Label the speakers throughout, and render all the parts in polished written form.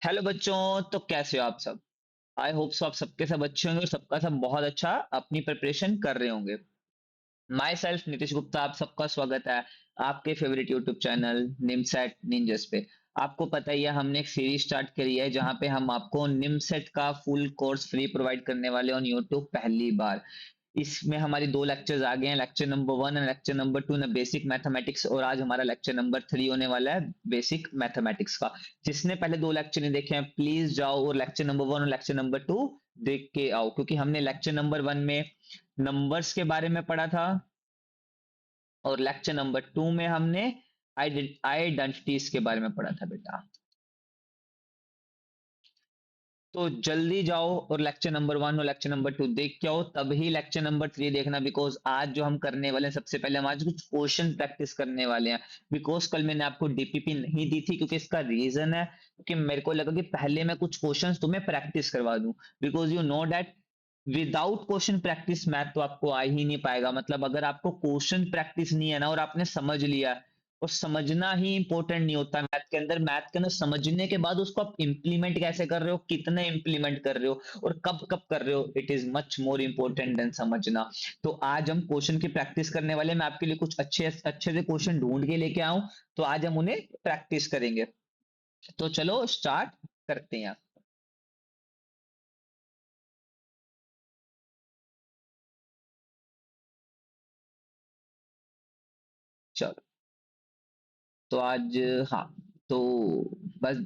Speaker 1: Hello बच्चों। तो कैसे हो आप सब? आई होप सो आप सबके सब अच्छे होंगे और सबका सब बहुत अच्छा अपनी प्रिपरेशन कर रहे होंगे। माई सेल्फ नीतीश गुप्ता, आप सबका स्वागत है आपके फेवरेट यूट्यूब चैनल निमसेट निंजस पे। आपको पता ही है हमने एक सीरीज स्टार्ट करी है जहां पे हम आपको निमसेट का फुल कोर्स फ्री प्रोवाइड करने वाले ऑन यूट्यूब पहली बार। इसमें हमारी दो लेक्चर्स आ गए हैं, लेक्चर नंबर 1 और लेक्चर नंबर 2 ना बेसिक मैथमेटिक्स, और आज हमारा लेक्चर नंबर 3 होने वाला है बेसिक मैथमेटिक्स का। जिसने पहले दो लेक्चर नहीं देखे हैं प्लीज जाओ और लेक्चर नंबर 1 और लेक्चर नंबर 2 देख के आओ, क्योंकि हमने लेक्चर नंबर 1 में नंबर्स के बारे में पढ़ा था और लेक्चर नंबर 2 में हमने आइडेंटिटीज के बारे में पढ़ा था बेटा। तो जल्दी जाओ और लेक्चर नंबर 1 और लेक्चर नंबर 2 देख के आओ, तभी लेक्चर नंबर 3 देखना। बिकॉज आज जो हम करने वाले हैं, सबसे पहले हम आज कुछ क्वेश्चन प्रैक्टिस करने वाले हैं। बिकॉज कल मैंने आपको डीपीपी नहीं दी थी, क्योंकि इसका रीजन है कि मेरे को लगा कि पहले मैं कुछ क्वेश्चंस तुम्हें प्रैक्टिस करवा दूं। Because you know that without question practice math तो आपको आ ही नहीं पाएगा। मतलब अगर आपको क्वेश्चन प्रैक्टिस नहीं है ना और आपने समझ लिया, और समझना ही इंपॉर्टेंट नहीं होता मैथ के अंदर समझने के बाद उसको आप इंप्लीमेंट कैसे कर रहे हो, कितने इंप्लीमेंट कर रहे हो और कब कब कर रहे हो, it is much more important than समझना। तो आज हम क्वेश्चन की प्रैक्टिस करने वाले हैं। मैं आपके लिए कुछ अच्छे अच्छे से क्वेश्चन ढूंढ के लेके आऊं, तो आज हम उन्हें प्रैक्टिस करेंगे। तो चलो स्टार्ट करते हैं। चलो, तो आज, हाँ, तो बस,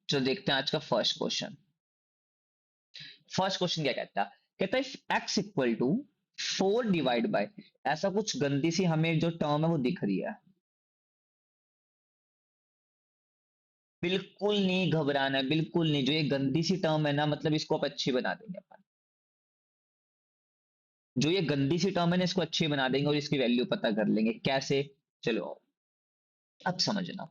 Speaker 1: जो देखते हैं आज का फर्स्ट क्वेश्चन। फर्स्ट क्वेश्चन क्या कहता है? कहता है X equal to 4 divide by, ऐसा कुछ गंदी सी हमें जो टर्म है वो दिख रही है। बिल्कुल नहीं घबराना है, बिल्कुल नहीं। जो ये गंदी सी टर्म है ना, मतलब इसको आप अच्छी बना देंगे अपन। जो ये गंदी सी टर्म है ना, इसको अच्छी बना देंगे और इसकी वैल्यू पता कर लेंगे कैसे। चलो अब समझना।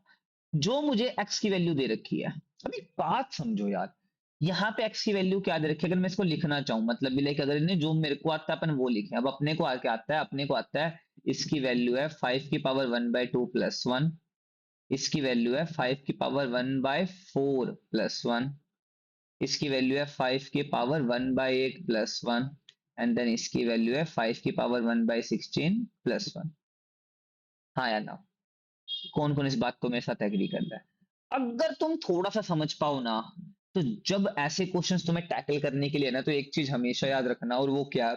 Speaker 1: जो मुझे एक्स की वैल्यू दे रखी है, अभी बात समझो यार। यहाँ पे एक्स की वैल्यू क्या दे रखी है, अगर मैं इसको लिखना चाहूं, मतलब लाइक अगर इन्हें जो मेरे को आता है अपन वो लिखे। अब अपने को आके आता है, अपने को आता है इसकी वैल्यू है 5 की पावर 1/2 + 1। इसकी वैल्यू है 5 की पावर 1/4 + 1। इसकी वैल्यू है 5 की पावर 1/8 + 1। एंड देन इसकी वैल्यू है 5 की पावर 1/16 + 1। हाँ या ना? कौन कौन इस बात को मेरे साथ एग्री कर रहा है? अगर तुम थोड़ा सा समझ पाओ ना, तो जब ऐसे क्वेश्चंस तुम्हें टैकल करने के लिए ना, तो एक चीज हमेशा याद रखना, और वो क्या?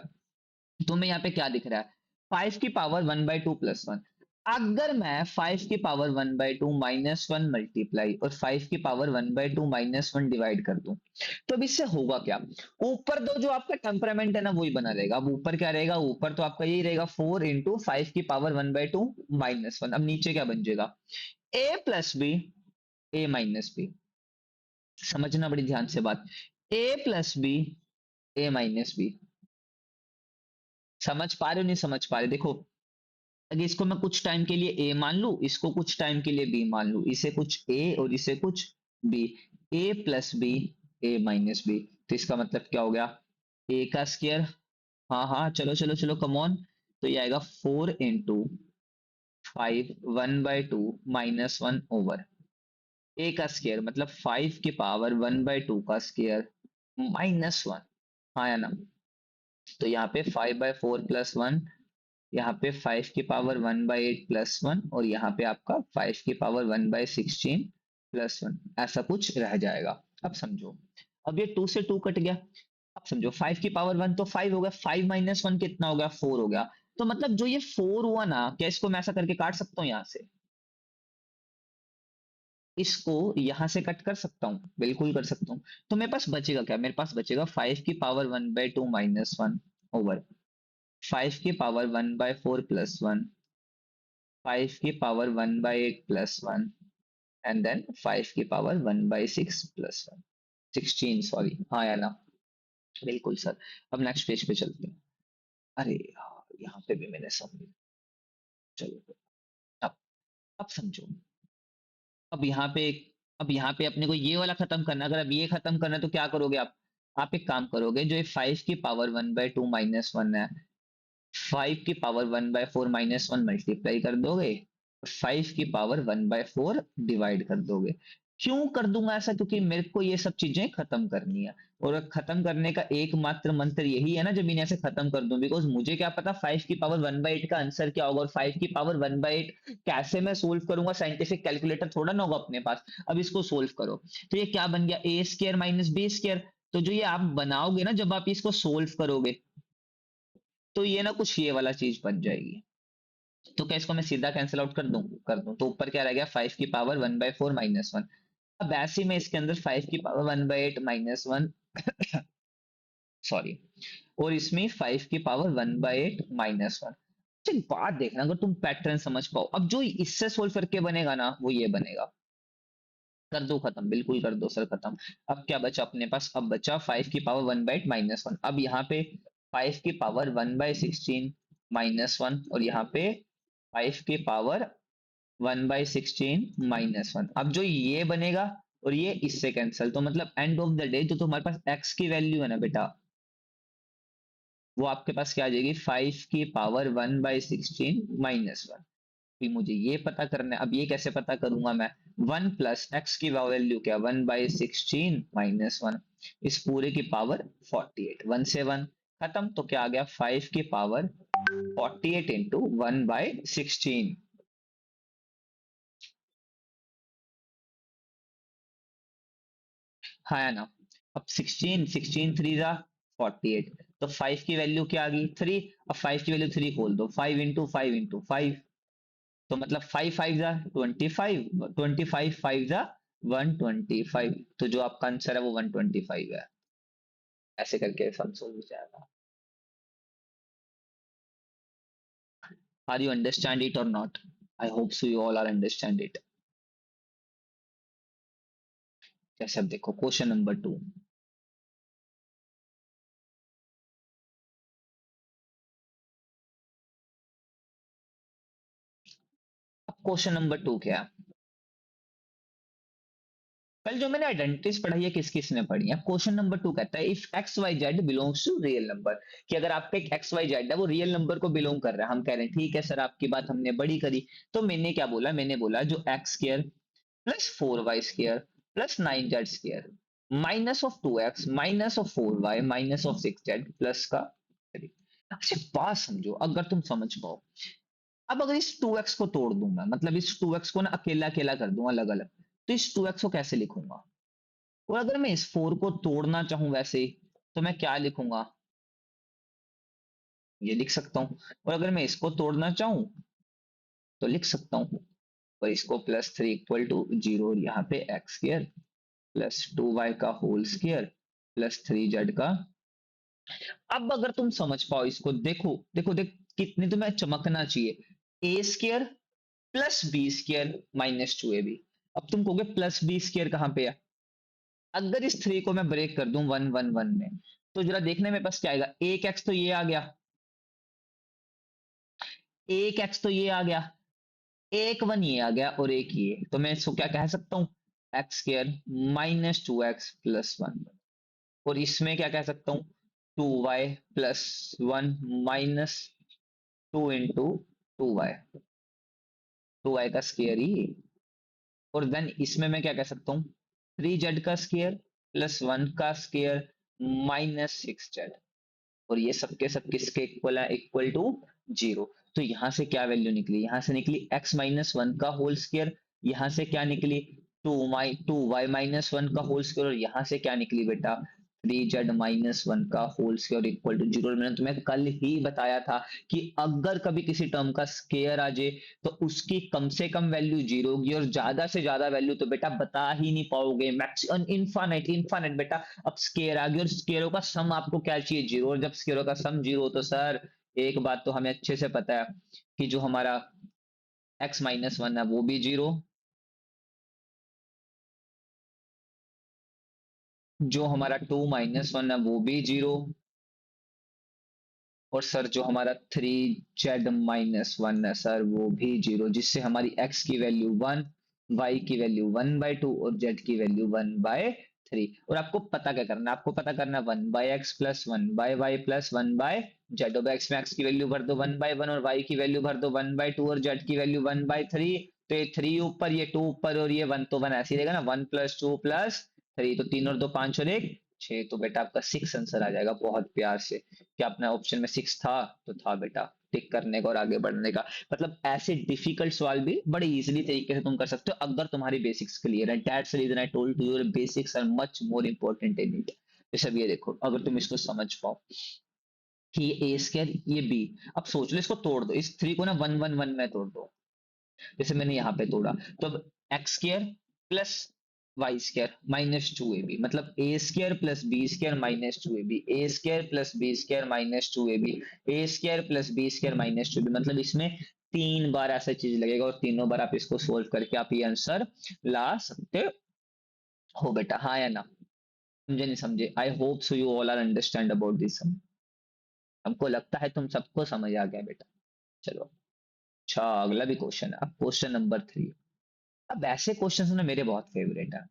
Speaker 1: तुम्हें यहाँ पे क्या दिख रहा है? 5 की पावर 1/2 + 1। अगर मैं 5 की पावर 1/2 - 1 मल्टीप्लाई और 5 की पावर 1/2 - 1 डिवाइड कर दूं, तो अब इससे होगा क्या? ऊपर दो जो आपका टेम्परामेंट है ना, वही बना रहेगा। अब ऊपर क्या रहेगा? ऊपर तो आपका यही रहेगा 4 × 5 की पावर 1/2 - 1। अब नीचे क्या बन जाएगा? a + b, a - b। समझना बड़ी ध्यान से बात। a + b, a - b। समझ पा रहे हो नहीं समझ पा रहे? देखो, अगर इसको मैं कुछ टाइम के लिए a मान लूं, इसको कुछ टाइम के लिए b मान लूं, इसे कुछ a और इसे कुछ b, a + b, a - b, तो इसका मतलब क्या हो गया? a का स्क्वायर। हाँ हाँ, चलो चलो चलो, कम ऑन। तो ये आएगा 4 × 5 1/2 - 1 a का स्क्वायर, मतलब 5 की पावर 1/2 का स्क्वायर -1। हाँ या ना? तो यहाँ पे 5/4 + 1, यहाँ पे 5 की पावर 1/8 + 1, और यहाँ पे आपका 5 की पावर 1/16 + 1, ऐसा कुछ रह जाएगा। अब समझो, अब ये 2 से 2 कट गया। अब समझो 5 की पावर 1 तो 5 हो गया, 5 - 1 कितना हो गया? 4 हो गया। तो मतलब जो ये 4 हुआ ना, क्या इसको मैं ऐसा करके काट सकता हूँ यहाँ से? इसको यहां से कट कर सकता हूँ, बिल्कुल कर सकता हूँ। तो मेरे पास बचेगा क्या? मेरे पास बचेगा 5 की पावर 1/2 - 1 ओवर 5 की पावर 1/4 + 1, 5 की पावर 1/8 + 1, एंड देन 5 की पावर 1/6 + 1, 16, सॉरी। हाँ या ना? बिल्कुल सर। अब नेक्स्ट पेज पे चलते हैं। अरे यार, यहाँ पे भी मैंने सब, चलो अब अब समझो। अब यहाँ पे अब यहाँ पे अपने को ये वाला खत्म करना है। अगर अब ये खत्म करना है तो क्या करोगे आप एक काम करोगे, जो ये 5 की पावर 1/2 - 1 है, 5 की पावर 1/4 - 1 मल्टीप्लाई कर दोगे, 5 की पावर 1/4 डिवाइड कर दोगे। क्यों कर दूंगा ऐसा? क्योंकि मेरे को ये सब चीजें खत्म करनी है, और खत्म करने का एकमात्र मंत्र यही है ना, जब इन्हें ऐसे खत्म कर दूं, बिकॉज मुझे क्या पता 5 की पावर 1/8 का आंसर क्या होगा, और 5 की पावर 1/8 कैसे मैं सोल्व करूंगा, साइंटिफिक कैलकुलेटर थोड़ा ना होगा अपने पास। अब इसको सोल्व करो, तो ये क्या बन गया, ए स्क्र माइनस बी स्क्र। तो जो ये आप बनाओगे ना, जब आप इसको सोल्व करोगे, तो ये ना कुछ ये वाला चीज बन जाएगी। तो क्या इसको मैं सीधा कैंसिल आउट कर दूं तो ऊपर क्या रह गया, 5 की पावर 1/4 -1। अब ऐसे में इसके अंदर 5 की पावर 1/8 -1, सॉरी, और इसमें 5 की पावर 1/8 -1। एक बात देखना, अगर तुम पैटर्न समझ पाओ, अब जो इससे सोल्व करके बनेगा ना, वो ये बनेगा। कर दो खत्म, बिल्कुल कर दो सर खत्म। अब क्या बचा अपने पास, अब बचा 5 की पावर 1/8 -1। अब यहाँ पे 5 की पावर 1/16 -1, और यहाँ पे 5 की पावर 1/16 -1। अब जो ये बनेगा, और ये इससे कैंसिल, तो मतलब एंड ऑफ द डे जो तुम्हारे पास x की वैल्यू है ना बेटा, वो आपके पास क्या आ जाएगी, 5 की पावर 1/16 -1। भी मुझे ये पता करना है, अब ये कैसे पता करूंगा मैं, 1 प्लस एक्स की वैल्यू क्या, 1/16 -1, इस पूरे की पावर 48, 1 से 1 खत्म। तो क्या आ गया, 5 की पावर 48 इंटू 1/16। हाँ है ना। अब 16, 16 3 जा 48, तो 5 की वैल्यू क्या आ गई, 3। अब 5 की वैल्यू 3 खोल दो, 5 इंटू 5 इंटू 5, तो मतलब 5 5 जा 25, 25 5 जा 125, तो जो आपका आंसर है वो 125 है। ऐसे करके सब सोल्व हो जाएगा। आर यू अंडरस्टैंड इट और not? I hope so you all are understand it. जैसे अब देखो क्वेश्चन नंबर 2। अब क्वेश्चन नंबर 2 क्या है, कल जो मैंने आइडेंटिटीज पढ़ाई है किस किस ने पढ़ी है। क्वेश्चन नंबर 2 कहता है if X Y Z belongs to real number, कि अगर आपका एक एक्स वाई जेड है वो रियल नंबर को बिलोंग कर रहा है। हम कह रहे हैं ठीक है सर, आपकी बात हमने बड़ी करी। तो मैंने क्या बोला, मैंने बोला जो x square plus 4y square plus 9z square minus of 2x minus of 4y minus of 6z plus का 3। अच्छा बात समझो, अगर तुम समझ पाओ, अब अगर इस 2x को तोड़ दूं मैं, मतलब इस 2x को ना अकेला अकेला कर दूं अलग अलग, तो इस 2x को कैसे लिखूंगा? और अगर मैं इस 4 को तोड़ना चाहूं वैसे, तो मैं क्या लिखूंगा, ये लिख सकता हूं। और अगर मैं इसको तोड़ना चाहूं तो लिख सकता हूं, और इसको +3 इक्वल टू 0, और यहाँ पे एक्स स्क्र प्लस 2y का होल स्क्र प्लस 3z का। अब अगर तुम समझ पाओ इसको, देखो देखो देख, कितनी तुम्हें चमकना चाहिए, A square plus B square -2ab। अब तुम कहोगे प्लस बी स्क्र कहां पे है, अगर इस 3 को मैं ब्रेक कर दूं 1 1 1 में, तो जरा देखने में पास क्या आएगा, एक एक्स तो ये आ गया, एक एक्स तो ये आ गया, एक वन ये आ गया, और एक ये, तो मैं इसको क्या कह सकता हूं, एक्स स्क्र -2x प्लस 1। और इसमें क्या कह सकता हूँ, 2y plus 1 minus 2 into 2y, 2y का स्क्वायर ही। और देन इसमें मैं क्या कह सकता हूँ, 3z का स्क्वायर प्लस 1 का स्क्वायर -6z। और ये सबके सब किसके इक्वल है, इक्वल टू 0। तो यहां से क्या वैल्यू निकली, यहां से निकली x-1 का होल स्क्वायर, यहां से क्या निकली 2y-1 का होल स्क्वायर, और यहां से क्या निकली बेटा 3z-1 का होल स्क्वायर इक्वल टू 0। मैंने तुम्हें कल ही बताया था कि अगर कभी किसी टर्म का स्क्वायर आ जाए, तो उसकी कम से कम वैल्यू 0 होगी, और ज्यादा से ज्यादा वैल्यू तो बेटा बता ही नहीं पाओगे, मैक्सिमम इनफाइनाइट इनफाइनाइट बेटा। अब स्केयर आ गई, और स्केयरों का सम आपको क्या चाहिए, 0, और जब स्केयरों का सम 0 हो, तो सर एक बात तो हमें अच्छे से पता है कि जो हमारा x-1 है वो भी 0, जो हमारा 2-1 है वो भी 0, और सर जो हमारा 3z-1 है सर वो भी 0, जिससे हमारी x की वैल्यू 1, y की वैल्यू 1/2, और z की वैल्यू 1/3। और आपको पता क्या करना है, आपको पता करना है 1/x plus 1/y plus 1/, Z of x में एक्स की वैल्यू भर दो 1/1 और वाई की वैल्यू भर दो 1/2 और जेड की वैल्यू 1/3। तो ये 3 ऊपर ये 2 ऊपर और ये 1 तो 1 ऐसे ही रहेगा ना, 1 + 2 + 3 तो 3 और 2 5 और 1 6। तो बेटा आपका 6 आंसर आ जाएगा बहुत प्यार से। क्या अपना ऑप्शन में 6 था? तो था बेटा। टिक करने का और आगे बढ़ने का। मतलब ऐसे डिफिकल्ट सवाल भी बड़े इजीली तरीके से तुम कर सकते हो अगर तुम्हारी बेसिक्स क्लियर है। That's the reason I told you your basics are much more important in it. जैसे अब ये देखो, अगर तुम इसको समझ पाओ कि ये ए स्क्वायर ये बी, अब सोच लो इसको तोड़ दो, इस 3 को ना 1 1 1 में तोड़ दो। जैसे मैंने यहाँ पे तोड़ा, तो अब X square plus Y square -2ab, मतलब A square plus B square -2ab, A square plus B square -2ab, A square plus B square -2ab, मतलब इसमें 3 बार ऐसा चीज लगेगा और तीनों बार आप इसको सोल्व करके आप ये आंसर ला सकते हो बेटा। हाँ या ना? समझे नहीं समझे? I hope so you all are understand about this. हमको लगता है तुम सबको समझ आ गया बेटा। चलो, अच्छा अगला भी क्वेश्चन है। अब क्वेश्चन नंबर 3। अब ऐसे क्वेश्चन ना मेरे बहुत फेवरेट है।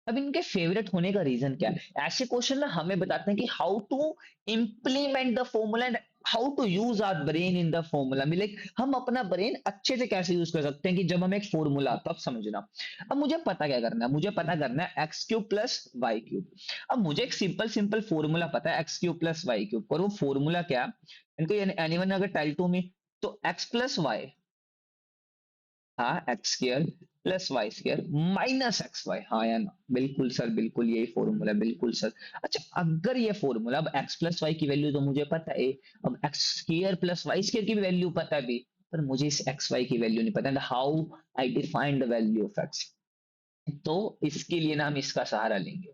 Speaker 1: अब इनके फेवरेट होने का रीजन क्या है? ऐसे क्वेश्चन ना हमें बताते हैं कि how to implement the formula and how to use our brain in the formula. Like हम अपना ब्रेन अच्छे से कैसे यूज कर सकते हैं कि जब हम एक फॉर्मूला, तब समझना। अब मुझे पता क्या करना है, मुझे पता करना है X cube plus Y cube. अब मुझे एक सिंपल सिंपल फॉर्मूला पता है X cube plus Y cube, और वो फॉर्मूला क्या है? इनको एनीवन अगर टेल टू मी, तो एक्स प्लस वाई, हाँ X square plus Y square minus X Y, हाँ या ना? बिल्कुल सर, बिल्कुल यही फॉर्मूला, बिल्कुल सर। अच्छा, अगर ये फॉर्मूला, अब एक्स प्लस वाई की वैल्यू तो मुझे पता है, अब X square plus Y square की भी वैल्यू पता है भी, पर मुझे इस एक्स वाई की वैल्यू नहीं पता। How I define the value of x? तो इसके लिए ना हम इसका सहारा लेंगे।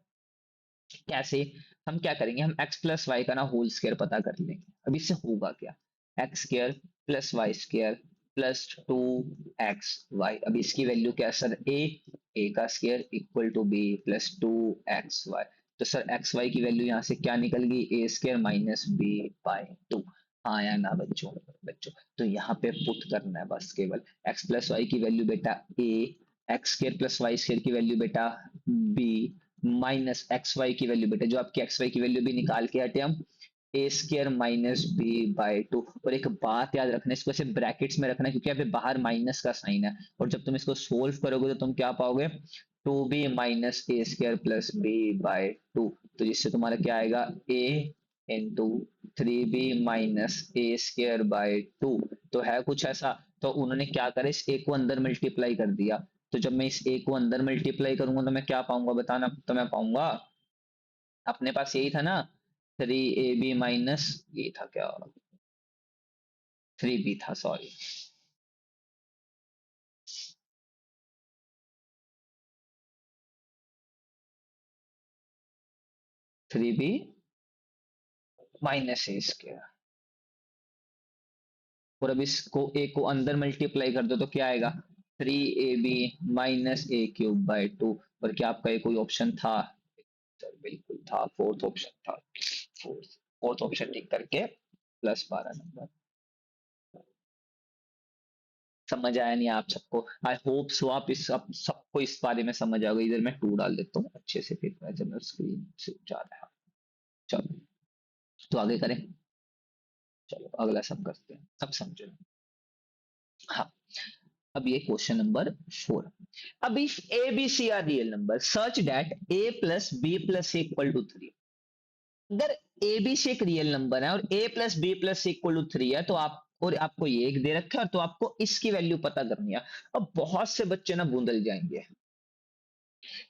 Speaker 1: कैसे? हम क्या करेंगे, हम x प्लस वाई का ना होल स्क्वायर पता कर लेंगे। अब इससे होगा क्या? X square plus Y square plus 2xy। अब इसकी वैल्यू क्या है सर? ए का square equal to B plus 2xy। तो सर एक्स वाई की वैल्यू यहाँ से क्या निकल गई? A square minus B by 2। हाँ या ना बच्चों? बच्चों, तो यहाँ पे पुट करना है बस केवल। एक्स प्लस वाई की वैल्यू बेटा A, X square plus Y square की वैल्यू बेटा बी, माइनस एक्स वाई की वैल्यू बेटा, जो आपकी एक्स वाई की वैल्यू भी निकाल के हटे हम, ए स्क्र माइनस बी बाई 2। और एक बात याद रखना, इसको ऐसे ब्रैकेट्स में रखना क्योंकि यहाँ पे बाहर माइनस का साइन है, और जब तुम इसको सोल्व करोगे तो तुम क्या पाओगे? 2b minus A square plus B by 2। तो जिससे तुम्हारा क्या आएगा? A into 3b minus A square by 2। तो है कुछ ऐसा। तो उन्होंने क्या करा, इस ए को अंदर मल्टीप्लाई कर दिया। तो जब मैं इस ए को अंदर मल्टीप्लाई करूंगा तो मैं क्या पाऊंगा बताना? तो मैं पाऊंगा, अपने पास यही था ना, 3ab माइनस, ये था क्या, 3b था, सॉरी। 3b माइनस ए स्क्वायर। और अब इसको ए को अंदर मल्टीप्लाई कर दो तो क्या आएगा? 3ab minus A cube by 2। और क्या आपका ये कोई ऑप्शन था? सर बिल्कुल था, फोर्थ ऑप्शन था। फोर्थ फोर्थ ऑप्शन टिक करके +12 नंबर। समझ आया नहीं आप सबको? आई होप सो आप इस सब सबको इस बारे में समझ आ गई। इधर मैं 2 डाल देता हूँ अच्छे से, फिर मैं जब स्क्रीन से जा रहा है। चलो, तो आगे करें। चलो अगला सब करते हैं, अब समझो। हाँ, अब ये क्वेश्चन नंबर 4। अब if A B C are real number such that a plus B plus C equal to 3। अगर ए बी सी एक रियल नंबर है और a plus B plus C equal to 3 है, तो आप, और आपको ये एक दे रखा है, तो आपको इसकी वैल्यू पता करनी है। अब बहुत से बच्चे ना बूंदल जाएंगे,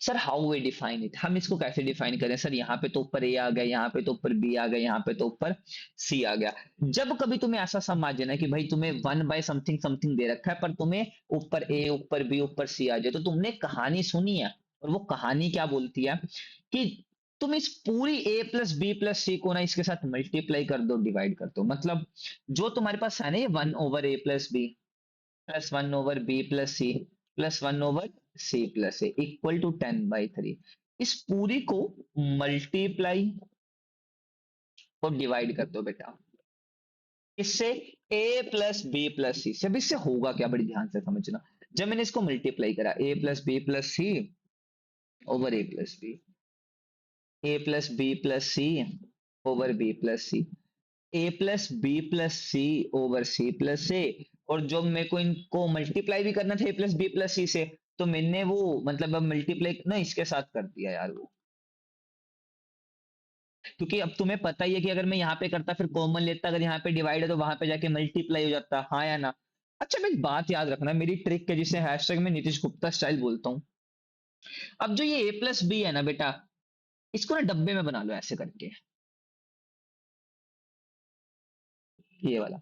Speaker 1: sir how we define it, हम इसको कैसे डिफाइन करें? सर यहाँ पे तो ऊपर ए आ गया, यहाँ पे तो ऊपर बी आ गया, यहाँ पे तो ऊपर सी आ गया। जब कभी तुम्हें ऐसा समझ ना कि भाई तुम्हें 1/समथिंग समथिंग दे रखा है, पर तुम्हें ऊपर ए ऊपर बी ऊपर सी आ जाए, तो तुमने कहानी सुनी है। और वो कहानी क्या बोलती है कि तुम इस पूरी ए प्लस बी प्लस सी को ना इसके साथ मल्टीप्लाई कर दो, डिवाइड कर दो। मतलब जो तुम्हारे पास है ना, ये 1/a+b plus 1/b+c plus 1/c+a equal to 10/3, इस पूरी को मल्टीप्लाई और डिवाइड कर दो बेटा। इससे a plus B plus C से, अब इससे होगा क्या, बड़ी ध्यान से समझना। जब मैंने इसको मल्टीप्लाई करा, a plus B plus C over a plus B, a plus B plus C over B plus C, A plus B plus C over C plus A, और जो मेरे को इनको मल्टीप्लाई भी करना था A plus B plus C से, तो मैंने वो मतलब अब मल्टीप्लाई ना इसके साथ कर दिया यार वो, क्योंकि अब तुम्हें पता ही है कि अगर मैं यहाँ पे करता फिर कॉमन लेता, अगर यहाँ पे डिवाइड है तो वहां पे जाके मल्टीप्लाई हो जाता, हाँ या ना। अच्छा मैं एक बात याद रखना, मेरी ट्रिक है जिसे हैशटैग में नीतीश गुप्ता स्टाइल बोलता हूँ। अब जो ये ए प्लस बी है ना बेटा, इसको ना डब्बे में बना लो ऐसे करके, ये वाला।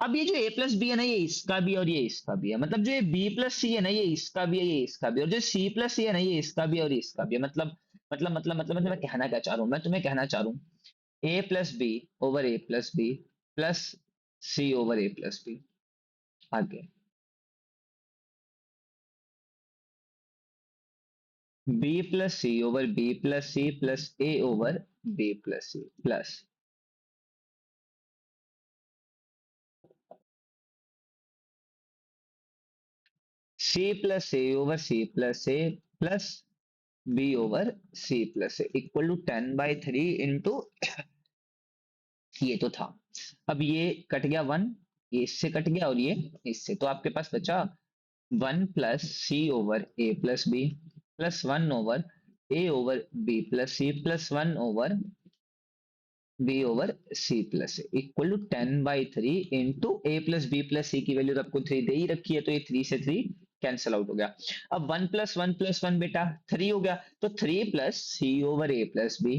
Speaker 1: अब ये जो ए प्लस बी है ना, ये इसका भी और ये इसका भी है, मतलब जो ये बी प्लस सी है ना, ये इसका भी है ये इसका भी है, और जो सी प्लस सी है ना, ये इसका भी है और ये इसका भी है, मतलब मैं कहना क्या चाह रहा हूँ, मैं तुम्हें कहना चाह रहा हूँ A plus B over A plus B plus C over A plus B. आगे B plus C over B plus C plus A over B plus C plus C plus A over C plus A plus B over C plus A equal to 10/3 into, ये तो था। अब ये cut गया one, ये इससे cut गया और ये इससे, तो आपके पास बचा 1 plus C over A plus B plus 1 over A over B plus C plus 1 over B over C plus equal to 10/3 into A plus B plus C की वैल्यू तो आपको 3 दे ही रखी है, तो ये 3 से 3 कैंसिल आउट हो गया। अब 1 + 1 + 1 बेटा 3 हो गया, तो 3 + C over A plus B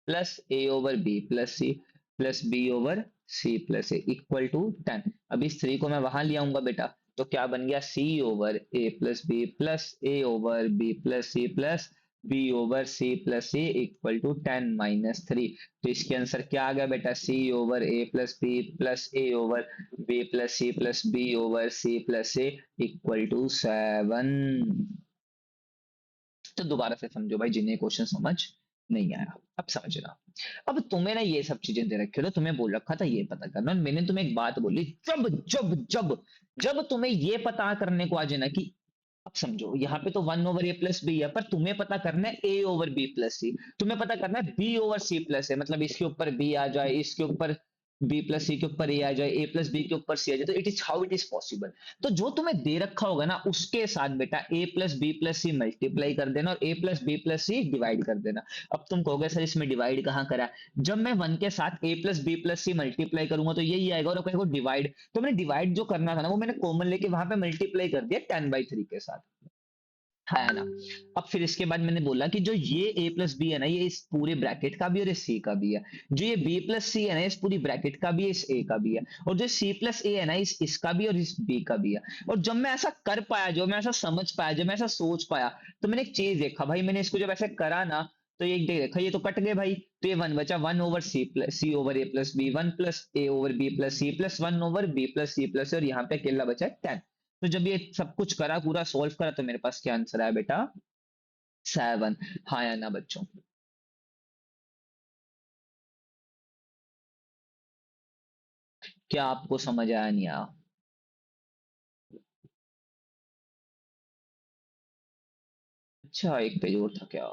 Speaker 1: plus A over B plus C plus B over C plus A equal to 10। अब इस 3 को मैं वहां ले आऊंगा बेटा, तो क्या बन गया, C over A plus B plus A over B plus C plus B over C plus C equal to 10 - 3। तो इसके आंसर क्या आ गया बेटा, C over A plus B plus A over B plus C plus B over C plus A equal to 7। तो दोबारा से समझो भाई, जिन्हें क्वेश्चन समझ नहीं आया अब समझना। अब तुम्हें ना ये सब चीजें दे रखी हो, तो तुम्हें बोल रखा था ये पता करना, और मैंने तुम्हें एक बात बोली, जब जब जब जब तुम्हें ये पता करने को आ जाए ना कि, अब समझो यहाँ पे तो 1 ओवर ए प्लस बी है, पर तुम्हें पता करना है ए ओवर बी प्लस सी, तुम्हें पता करना है बी ओवर सी प्लस है, मतलब इसके ऊपर बी आ जाए, इसके ऊपर बी प्लस सी के ऊपर ए आ जाए, ए प्लस बी के ऊपर सी आ जाए, तो it is how it is possible. तो जो तुम्हें दे रखा होगा ना, उसके साथ बेटा ए plus B plus C multiply कर देना और ए प्लस बी प्लस सी डिवाइड कर देना। अब तुम कहोगे सर इसमें डिवाइड कहाँ करा, जब मैं वन के साथ ए plus B plus C multiply करूंगा तो यही आएगा, और कहेगा डिवाइड, तो मैंने डिवाइड जो करना था ना, वो मैंने कॉमन लेके वहां पे मल्टीप्लाई कर दिया 10/3 के साथ, है ना। अब फिर इसके बाद मैंने बोला कि जो ये a प्लस बी है ना, ये इस पूरे ब्रैकेट का भी और इस c का भी है, जो ये b प्लस सी है ना, इस पूरी ब्रैकेट का भी है, इस a का भी है, और जो c प्लस ए है ना, इसका भी और इस b का भी है। और जब मैं ऐसा कर पाया, जब मैं ऐसा समझ पाया, जब मैं ऐसा सोच पाया, तो मैंने एक चीज देखा भाई, मैंने इसको जब ऐसे करा ना, तो ये देखा, ये तो कट गए भाई, तो ये वन बचा, 1 over C over A plus B 1 + a over B plus C plus 1 over B plus C plus, और यहाँ पे अकेला बचा 10। तो जब ये सब कुछ करा, पूरा सॉल्व करा, तो मेरे पास क्या आंसर आया बेटा, 7। हाँ या ना बच्चों, क्या आपको समझ आया नहीं आया? अच्छा एक पेज और था क्या,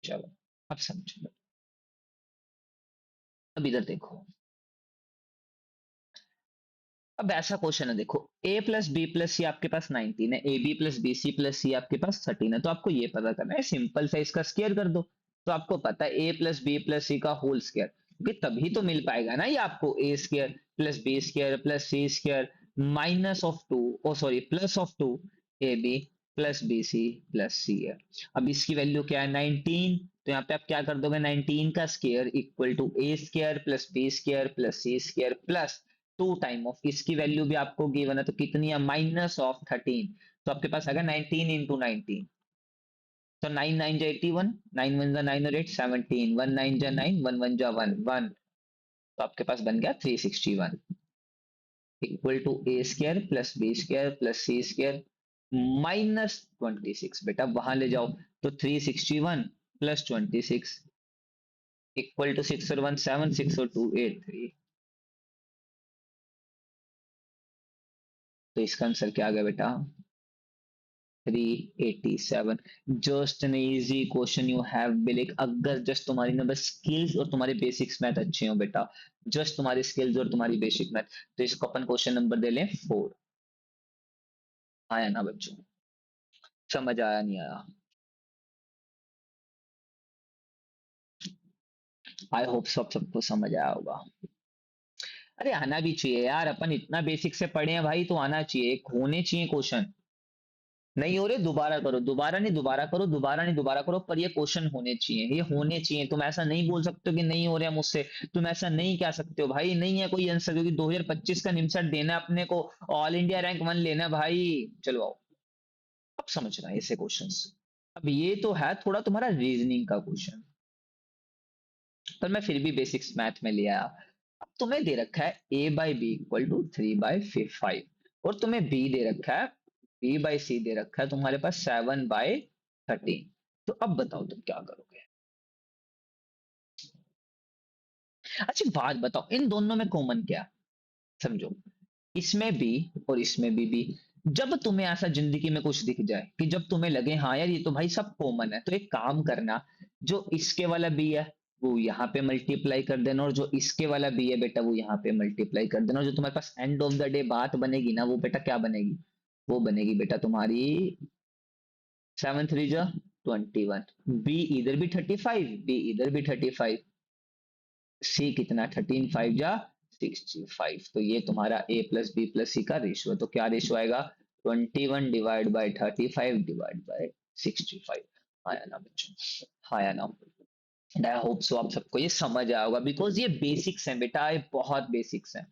Speaker 1: चलो अब समझो। अब इधर देखो, अब ऐसा क्वेश्चन है, देखो a plus B plus C आपके पास 19 है, A B plus B C plus C आपके पास 13 है, तो आपको ये पता करना है, सिंपल सा इसका स्क्वायर कर दो, तो आपको पता है a प्लस बी प्लस सी का होल स्क्वायर, क्योंकि तभी तो मिल पाएगा ना ये आपको, A square plus B square plus C square minus of 2, oh sorry plus of 2 A B plus B C plus C है। अब इसकी वैल्यू क्या है, 19, तो यहाँ पे आप क्या कर दोगे, 19 का square equal to A square plus B square plus C square plus 2 time of इसकी वैल्यू भी आपको गिवन है, तो कितनी है, -13। तो आपके पास आएगा 19 इंटू 19, तो 9 9 जा 81, 9 1 जा 9 और 8 17, 1 9 जा 9, 1 1 जा 1 1, तो आपके पास बन गया 361 equal to A square plus B square plus C square -26। बेटा वहां ले जाओ, तो 361 प्लस 26 इक्वल टू 6 और 1 7, 6 और 2 8 3। तो इसका आंसर क्या आ गया बेटा, 387। Just an easy question you have बिलिक, अगर जस्ट तुम्हारी ना बस स्किल्स और तुम्हारे बेसिक्स मैथ अच्छे हो बेटा, जस्ट तुम्हारी स्किल्स और तुम्हारी बेसिक मैथ, तो इसको अपन क्वेश्चन नंबर दे लें 4। आया ना बच्चों? समझ आया नहीं आया? आई होप सबको समझ आया होगा। अरे आना भी चाहिए यार, अपन इतना बेसिक से पढ़े हैं भाई, तो आना चाहिए, होने चाहिए क्वेश्चन। नहीं हो रहे दोबारा करो, दोबारा नहीं दोबारा करो, दोबारा नहीं दोबारा करो, पर ये क्वेश्चन होने चाहिए, ये होने चाहिए। तुम ऐसा नहीं बोल सकते हो कि नहीं हो रहे हैं मुझसे, तुम ऐसा नहीं कह सकते हो भाई, नहीं है कोई आंसर, क्योंकि 2025 का निमसट देना है अपने को, ऑल इंडिया रैंक 1 लेना है भाई। चलो आओ, अब समझ रहा है ऐसे क्वेश्चंस। अब ये तो है थोड़ा तुम्हारा रीजनिंग का क्वेश्चन, पर मैं फिर भी बेसिक्स मैथ में लिया। अब तुम्हें दे रखा है ए बाई बी इक्वल टू 3/5, और तुम्हें बी दे रखा है, बी बाई सी दे रखा है तुम्हारे पास 7/13। तो अब बताओ तुम क्या करोगे? अच्छा बात बताओ, इन दोनों में कॉमन क्या है? समझो, इसमें बी और इसमें भी बी। जब तुम्हें ऐसा जिंदगी में कुछ दिख जाए कि जब तुम्हें लगे हाँ यार ये तो भाई सब कॉमन है, तो एक काम करना, जो इसके वाला बी है वो यहाँ पे मल्टीप्लाई कर देना, और जो इसके वाला बी है बेटा वो यहाँ पे मल्टीप्लाई कर देना, और जो तुम्हारे पास एंड ऑफ द डे बात बनेगी ना, वो बेटा क्या बनेगी? वो बनेगी बेटा तुम्हारी 7 3 जा 21। बी इधर भी 35, बी इधर भी 35, सी कितना 13 5 जा 65। तो ये तुम्हारा ए प्लस बी प्लस सी का रेशियो है, तो क्या रेशियो आएगा? 21/35 / 65। आया ना बच्चों? आया ना? एंड आई होप सो आप सबको ये समझ आया होगा, बिकॉज ये बेसिक्स हैं बेटा, ये बहुत बेसिक्स हैं।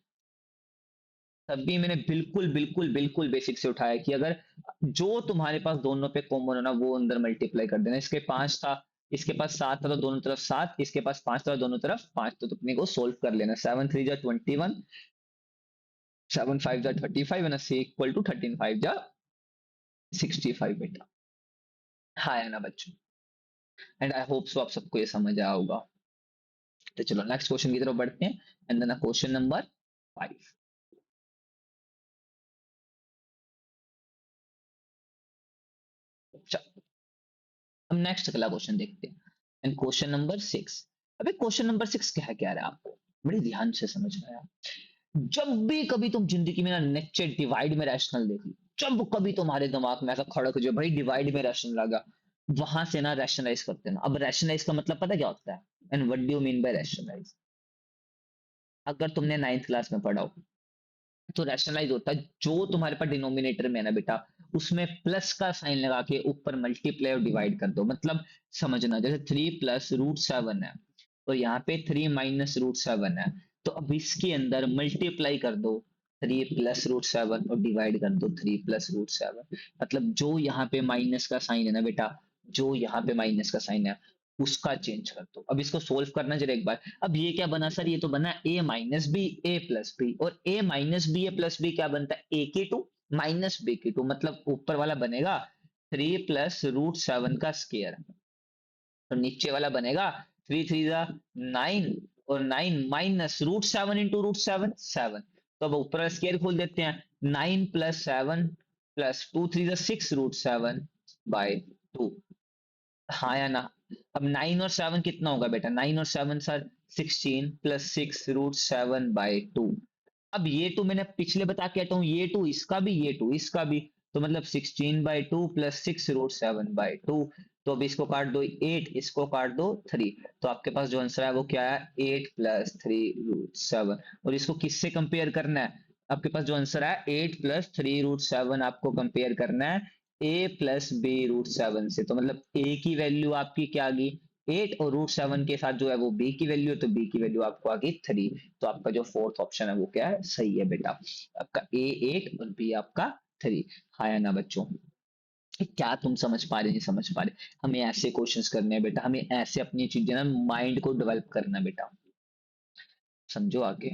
Speaker 1: तभी मैंने बिल्कुल बिल्कुल बिल्कुल बेसिक से उठाया कि अगर जो तुम्हारे पास दोनों पे कॉमन हो ना, वो अंदर मल्टीप्लाई कर देना। इसके 5 था, इसके पास 7 था, तो दोनों तरफ 7, इसके पास 5 था, दोनों तरफ 5, तो अपने को सोल्व कर लेना। 7 3 जा 21, 7 5 जा 35, है ना, सी इक्वल टू 13 5 जा 65 बेटा। हाँ है ना बच्चों? एंड आई होप सो आप सबको ये समझ आया होगा। तो चलो नेक्स्ट क्वेश्चन की तरफ बढ़ते हैं, एंड देन क्वेश्चन नंबर 5। हम नेक्स्ट अगला क्वेश्चन देखते हैं, एंड क्वेश्चन नंबर 6। अबे क्वेश्चन नंबर 6 क्या कह रहा है आपको, बड़ी ध्यान से समझना है। जब भी कभी तुम जिंदगी में ना नेक्स्ट डिवाइड में रैशनल देखी, जब कभी तुम्हारे दिमाग में ऐसा खड़क हो जाए भाई डिवाइड में रैशनल लगा, वहां से ना रैशनलाइज करते ना। अब रैशनलाइज का मतलब पता क्या होता है, and what do you mean by rationalise? अगर तुमने 9th क्लास में पढ़ा हो, तो रैशनलाइज होता है जो तुम्हारे पास डिनोमिनेटर में है ना बेटा, उसमें प्लस का साइन लगा के ऊपर मल्टीप्लाई और डिवाइड कर दो। मतलब समझना, जैसे 3 + √7 है, और यहाँ पे 3 - √7 है, तो अब इसके अंदर मल्टीप्लाई कर दो 3 + √7 और डिवाइड कर दो 3 + √7। मतलब जो यहाँ पे माइनस का साइन है ना बेटा, जो यहाँ पे माइनस का साइन है उसका चेंज कर दो। अब इसको सोल्व करना जरा एक बार। अब ये क्या बना सर, ये तो बना a - b a + b, और a - b a + b क्या बनता है, a की 2 -b की 2, मतलब ऊपर वाला बनेगा 3 + √7 का स्केयर, तो नीचे वाला बनेगा 3 3 जा 9, और 9 - √7 इंटू √7 7। तो अब ऊपर वाला स्केयर खोल देते हैं, 9 + 7 + 2 3 जा 6 √7/2। हाँ या ना? अब 9 और 7 कितना होगा बेटा, 9 और 7 सर 16 + 6 √7/2। अब ये तो मैंने पिछले बता के हटा हूँ, ये टू इसका भी, ये टू इसका भी, तो मतलब 16/2 + 6 √7/2। तो अब इसको काट दो 8, इसको काट दो 3, तो आपके पास जो आंसर है वो क्या है, 8 + 3 √7। और इसको किससे कंपेयर करना है? आपके पास जो आंसर है 8 + 3 √7 आपको कंपेयर करना है a + b √7 से। तो मतलब a की वैल्यू आपकी क्या आ गई 8, और √7 के साथ जो है वो b की वैल्यू है, तो b की वैल्यू आपको आ गई 3। तो आपका जो फोर्थ ऑप्शन है वो क्या है, सही है बेटा, आपका a 8 और b आपका 3। हाँ या ना बच्चों? क्या तुम समझ पा रहे नहीं समझ पा रहे? हमें ऐसे क्वेश्चंस करने हैं बेटा, हमें ऐसे अपनी चीजें ना माइंड को डेवलप करना है बेटा, समझो आगे।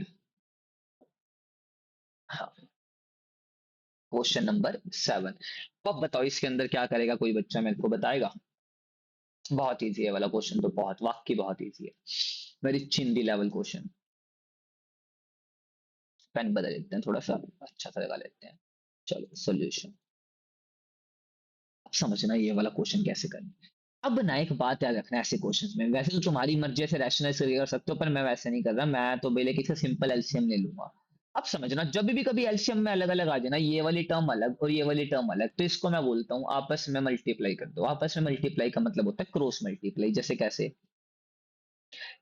Speaker 1: हाँ, क्वेश्चन नंबर 7। अब बताओ इसके अंदर क्या करेगा कोई बच्चा, मेरे को बताएगा? बहुत इजी है वाला क्वेश्चन, तो बहुत वाकई बहुत इजी है, वेरी चिंदी लेवल क्वेश्चन। पेन बदल लेते हैं थोड़ा सा, अच्छा सा लगा लेते हैं। चलो सोल्यूशन। समझना ये वाला क्वेश्चन कैसे करना है। अब ना एक बात याद रखना है ऐसे क्वेश्चंस में, वैसे तो तुम्हारी मर्जी से रैशनलाइज कर सकते हो, पर मैं वैसे नहीं कर रहा, मैं तो पहले किसी सिंपल एलसीएम ले लूंगा। अब समझना, जब भी कभी एलसीएम में अलग अलग आ जाए ना, ये वाली टर्म अलग और ये वाली टर्म अलग, तो इसको मैं बोलता हूँ आपस में मल्टीप्लाई कर दो। आपस में मल्टीप्लाई का मतलब होता है क्रॉस मल्टीप्लाई। जैसे कैसे,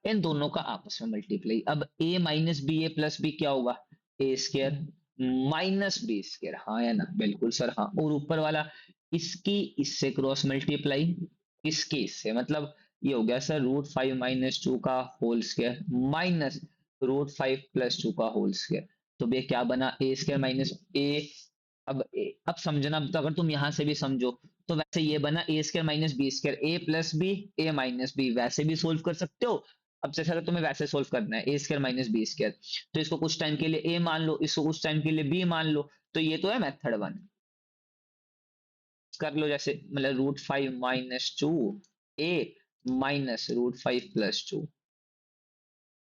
Speaker 1: इन दोनों का आपस में मल्टीप्लाई। अब ए माइनस बी, ए प्लस बी क्या होगा, ए स्केयर माइनस बी स्केयर, हाँ या ना, बिल्कुल सर हाँ। और ऊपर वाला इसकी इससे क्रॉस मल्टीप्लाई, इसकी इससे, मतलब ये हो गया सर √5 - 2 का होल स्केयर माइनस √5 + 2 का होल स्केयर। तो भैया क्या बना, ए स्केयर माइनस ए। अब समझना, तो अगर तुम यहां से भी समझो तो वैसे ये बना A square minus B square, A plus B, A minus B, वैसे भी सोल्व कर सकते हो। अब जैसे अगर तुम्हें वैसे सोल्व करना है ए स्केयर माइनस बी स्केयर, तो इसको कुछ टाइम के लिए ए मान लो, इसको कुछ टाइम के लिए बी मान लो, तो ये तो है मेथड 1। कर लो जैसे, मतलब √5 - 2 ए माइनस √5 + 2,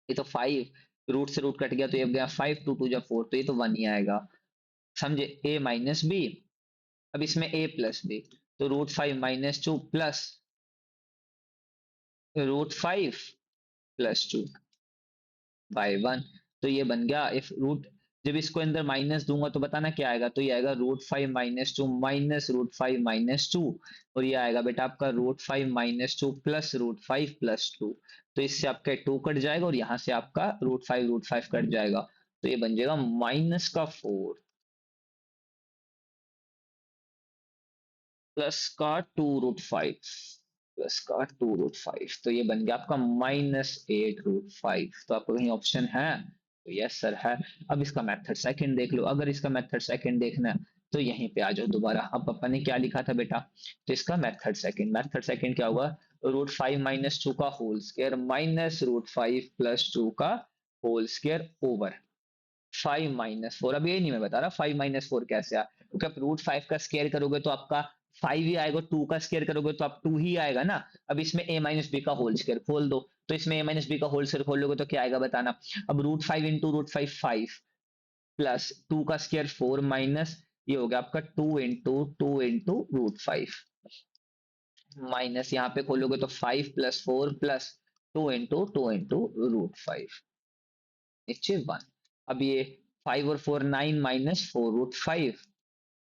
Speaker 1: ये तो 5, रूट से रूट कट गया तो ये गया 5, 2 × 2 = 4, तो ये तो 1 ही आएगा। समझे, ए माइनस बी, अब इसमें ए प्लस बी, तो √5 - 2 प्लस √5 + 2/1, तो ये बन गया इफ रूट, जब इसको अंदर माइनस दूंगा तो बताना क्या आएगा, तो ये आएगा √5 - 2 माइनस √5 - 2, और ये आएगा बेटा आपका √5 - 2 प्लस √5 + 2, तो इससे आपका 2 कट जाएगा और यहाँ से आपका √5 कट जाएगा, तो ये बन जाएगा -4 +2√5 तो ये बन गया आपका -8√5। तो आपको कहीं ऑप्शन है, तो यस सर है। अब इसका मेथड सेकंड देख लो, अगर इसका मेथड सेकंड देखना है तो यहीं पे आ जाओ दोबारा। अब पापा ने क्या लिखा था बेटा, तो इसका मेथड सेकंड क्या होगा, √5 - 2 का होल स्क्वायर माइनस √5 + 2 का होल स्क्वायर ओवर 5 - 4। अब ये नहीं मैं बता रहा 5 - 4 कैसे आया, क्योंकि आप √5 का स्केयर करोगे तो आपका 5 ही आएगा, 2 का स्केयर करोगे तो आप 2 ही आएगा ना। अब इसमें a - b का होल स्केयर खोल दो, तो इसमें a - b का होल स्केयर खोलोगे तो क्या आएगा बताना। अब √5 इंटू √5 5 प्लस 2 का स्केयर 4 माइनस, ये हो गया आपका 2 इंटू √5 माइनस, यहाँ पे खोलोगे तो 5 + 4 प्लस 2 इंटू नीचे 1। अब ये 5 और 4 9 माइनस 4√5,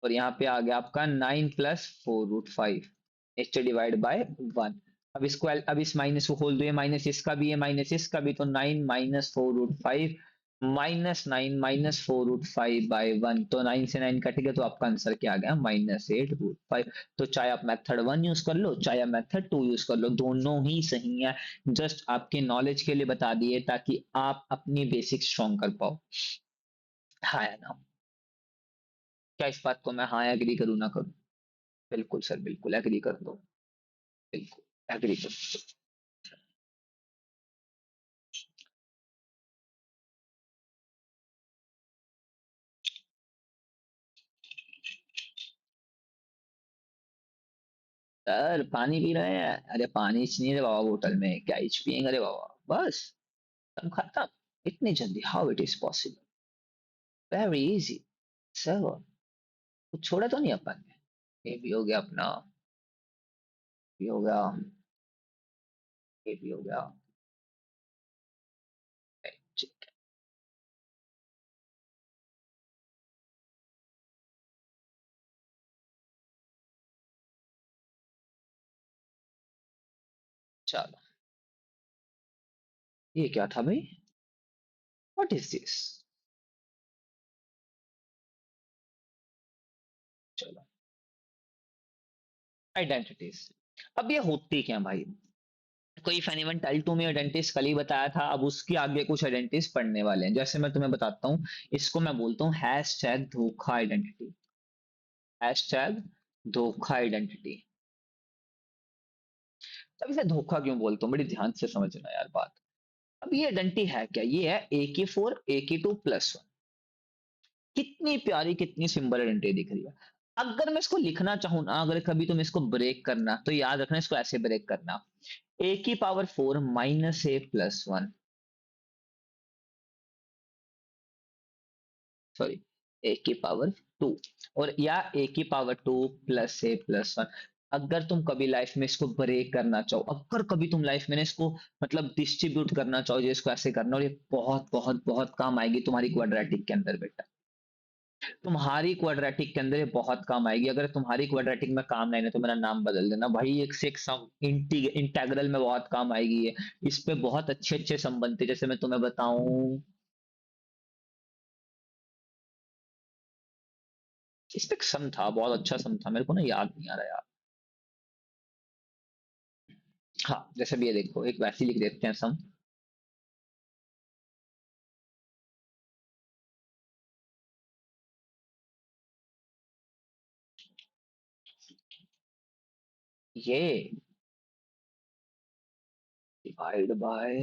Speaker 1: और यहाँ पे आ गया आपका 9 + 4√5 नीचे डिवाइड बाय 1। अब इस माइनस को खोल दो, ये माइनस इसका भी है माइनस इसका भी, तो 9 - 4√5 -9 - 4√5/1, तो 9 से 9 कट गया, तो आपका आंसर क्या आ गया, -8√5। तो चाहे आप मेथड 1 यूज कर लो चाहे आप मेथड 2 यूज कर लो, दोनों ही सही है। जस्ट आपके नॉलेज के लिए बता दिए ताकि आप अपनी बेसिक स्ट्रॉन्ग कर पाओ। हाँ या ना, क्या इस बात को मैं हाँ एग्री करूँ ना करूँ? बिल्कुल सर, बिल्कुल एग्री कर दो, बिल्कुल एग्री कर दो। सर पानी पी रहे हैं, अरे पानी नहीं रे बाबा, बोतल में क्या ही पियेंगे रे बाबा, बस सब खत्म इतनी जल्दी, how it is possible, very easy sir. कुछ छोड़ा तो नहीं अपन ने, ये भी हो गया अपना, ये हो गया, ये भी हो गया, ठीक, चलो ये क्या था भाई, व्हाट इज दिस, चलो आइडेंटिटीज। अब ये होती क्या भाई, कोई फैनिवन टेल टू मी आइडेंटिटीज कल ही बताया था, अब उसके आगे कुछ आइडेंटिटीज पढ़ने वाले हैं। जैसे मैं तुम्हें बताता हूँ, इसको मैं बोलता हूँ #धोखा आइडेंटिटी, #धोखा आइडेंटिटी। अब इसे धोखा क्यों बोलता हूँ, बड़ी ध्यान से समझना यार बात। अब ये आइडेंटिटी है क्या, ये है AK4 AK2 +1, कितनी प्यारी कितनी सिंपल आइडेंटिटी दिख रही है। अगर मैं इसको लिखना चाहूँ ना, अगर कभी तुम इसको ब्रेक करना, तो याद रखना इसको ऐसे ब्रेक करना, A⁴ -A +1, सॉरी ए की पावर 2 और या ए की पावर 2 प्लस ए प्लस 1। अगर तुम कभी लाइफ में इसको ब्रेक करना चाहो, अगर कभी तुम लाइफ में ना इसको मतलब डिस्ट्रीब्यूट करना चाहो, जो इसको ऐसे करना, और ये बहुत बहुत बहुत काम आएगी तुम्हारी क्वाड्रेटिक के अंदर बेटा। तुम्हारी क्वाड्रेटिक के अंदर ये बहुत काम आएगी। अगर तुम्हारी क्वाड्रेटिक में काम नहीं है तो मेरा नाम बदल देना भाई। एक से एक सम इंटीग्रल में बहुत काम आएगी ये। इस पे बहुत अच्छे अच्छे सम बनते हैं। जैसे मैं तुम्हें बताऊं, इस पे एक सम था, बहुत अच्छा सम था, मेरे को ना याद नहीं आ रहा यार। हाँ जैसे भी ये देखो, एक वैसे ही लिख देते हैं सम। ये डिवाइड बाय,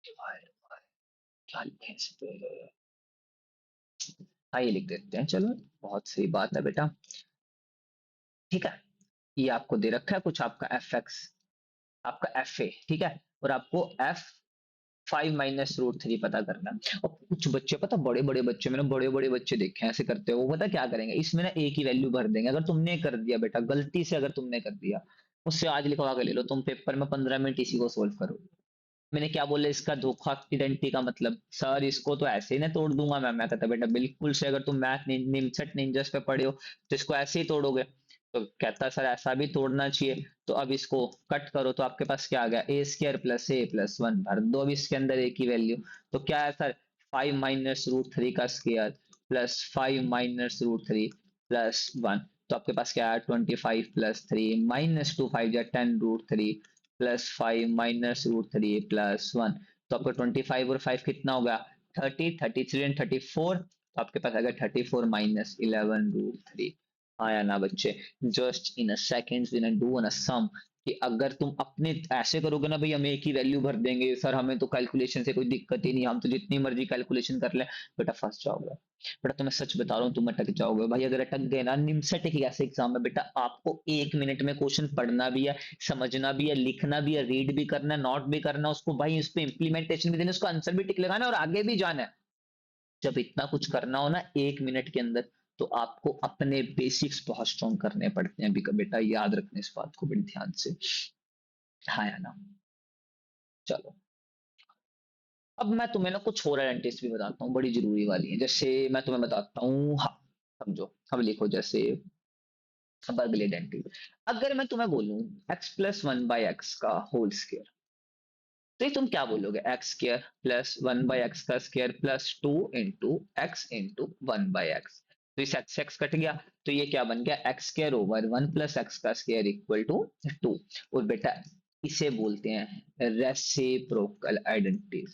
Speaker 1: डिवाइड बाय, क्या लिखें इस पे। हाँ ये लिख देते हैं चलो। बहुत सही बात है बेटा। ठीक है, ये आपको दे रखा है कुछ, आपका एफ एक्स, आपका एफ ए, ठीक है। और आपको एफ 5 - √3 पता करना है। और कुछ बच्चे पता, बड़े बड़े बच्चे, मैंने बड़े बड़े बच्चे देखे हैं ऐसे करते हो। वो पता क्या करेंगे, इसमें ना ए की वैल्यू भर देंगे। अगर तुमने कर दिया बेटा गलती से, अगर तुमने कर दिया, मुझसे आज लिखवा के ले लो, तुम पेपर में 15 मिनट इसी को सोल्व करो। मैंने क्या बोला, इसका धोखा इडेंटिटी का मतलब, सर इसको तो ऐसे ही ना तोड़ दूंगा मैं कहता बेटा बिल्कुल से, अगर तुम मैथ निमसट निंजस पे पढ़े हो तो इसको ऐसे ही तोड़ोगे। तो कहता सर ऐसा भी तोड़ना चाहिए। तो अब इसको कट करो तो आपके पास क्या आ गया, a² + a + 1 भर दो अब इसके अंदर a की वैल्यू। तो क्या है सर, 5 - √3 का स्क्वायर प्लस 5 - √3 +1। तो आपके पास क्या है, 25 + 3 -2 5 = 10 √3 +5 - √3 +1। तो आपको 25 और 5 कितना होगा, 30, 33 एंड 34। तो आपके पास अगर 34 - 11 √3। आया ना बच्चे। Just in a second in do a sum, कि अगर तुम अपने ऐसे करोगे ना भाई, हम एक ही वैल्यू भर देंगे सर, हमें तो कैलकुलेशन से कोई दिक्कत ही नहीं, हम तो जितनी मर्जी कैलकुलेशन कर लें, बेटा फंस जाओगे। बेटा तुम्हें सच बता रहा हूँ, तुम अटक जाओगे भाई। अगर अटक गए ना, निमसेट एक ऐसे एग्जाम है बेटा, आपको 1 मिनट में क्वेश्चन पढ़ना भी है, समझना भी है, लिखना भी है, रीड भी करना है, नोट भी करना है, उसको भाई उस पर इंप्लीमेंटेशन भी देना, उसको आंसर भी टिक लगाना है और आगे भी जाना है। जब इतना कुछ करना हो ना 1 मिनट के अंदर, तो आपको अपने बेसिक्स बहुत स्ट्रॉन्ग करने पड़ते हैं अभी का बेटा, याद रखने इस बात को बड़ी ध्यान से। हाँ या ना। चलो, अब मैं तुम्हें ना कुछ और आइडेंटिटीज भी बताता हूँ, बड़ी जरूरी वाली है। जैसे मैं तुम्हें बताता हूँ, हाँ समझो, अब लिखो जैसे बर्गली आइडेंटिटी। अगर मैं तुम्हें बोलूं x + 1/x का होल स्क्वायर, तो ये तुम क्या बोलोगे, x² + 1/x का स्क्वायर +2 × x × 1/x। तो इस x कट गया, तो ये क्या बन गया, x² / 1 + x का स्क्वायर इक्वल टू 2। और बेटा इसे बोलते हैं रेसिप्रोकल आइडेंटिटी।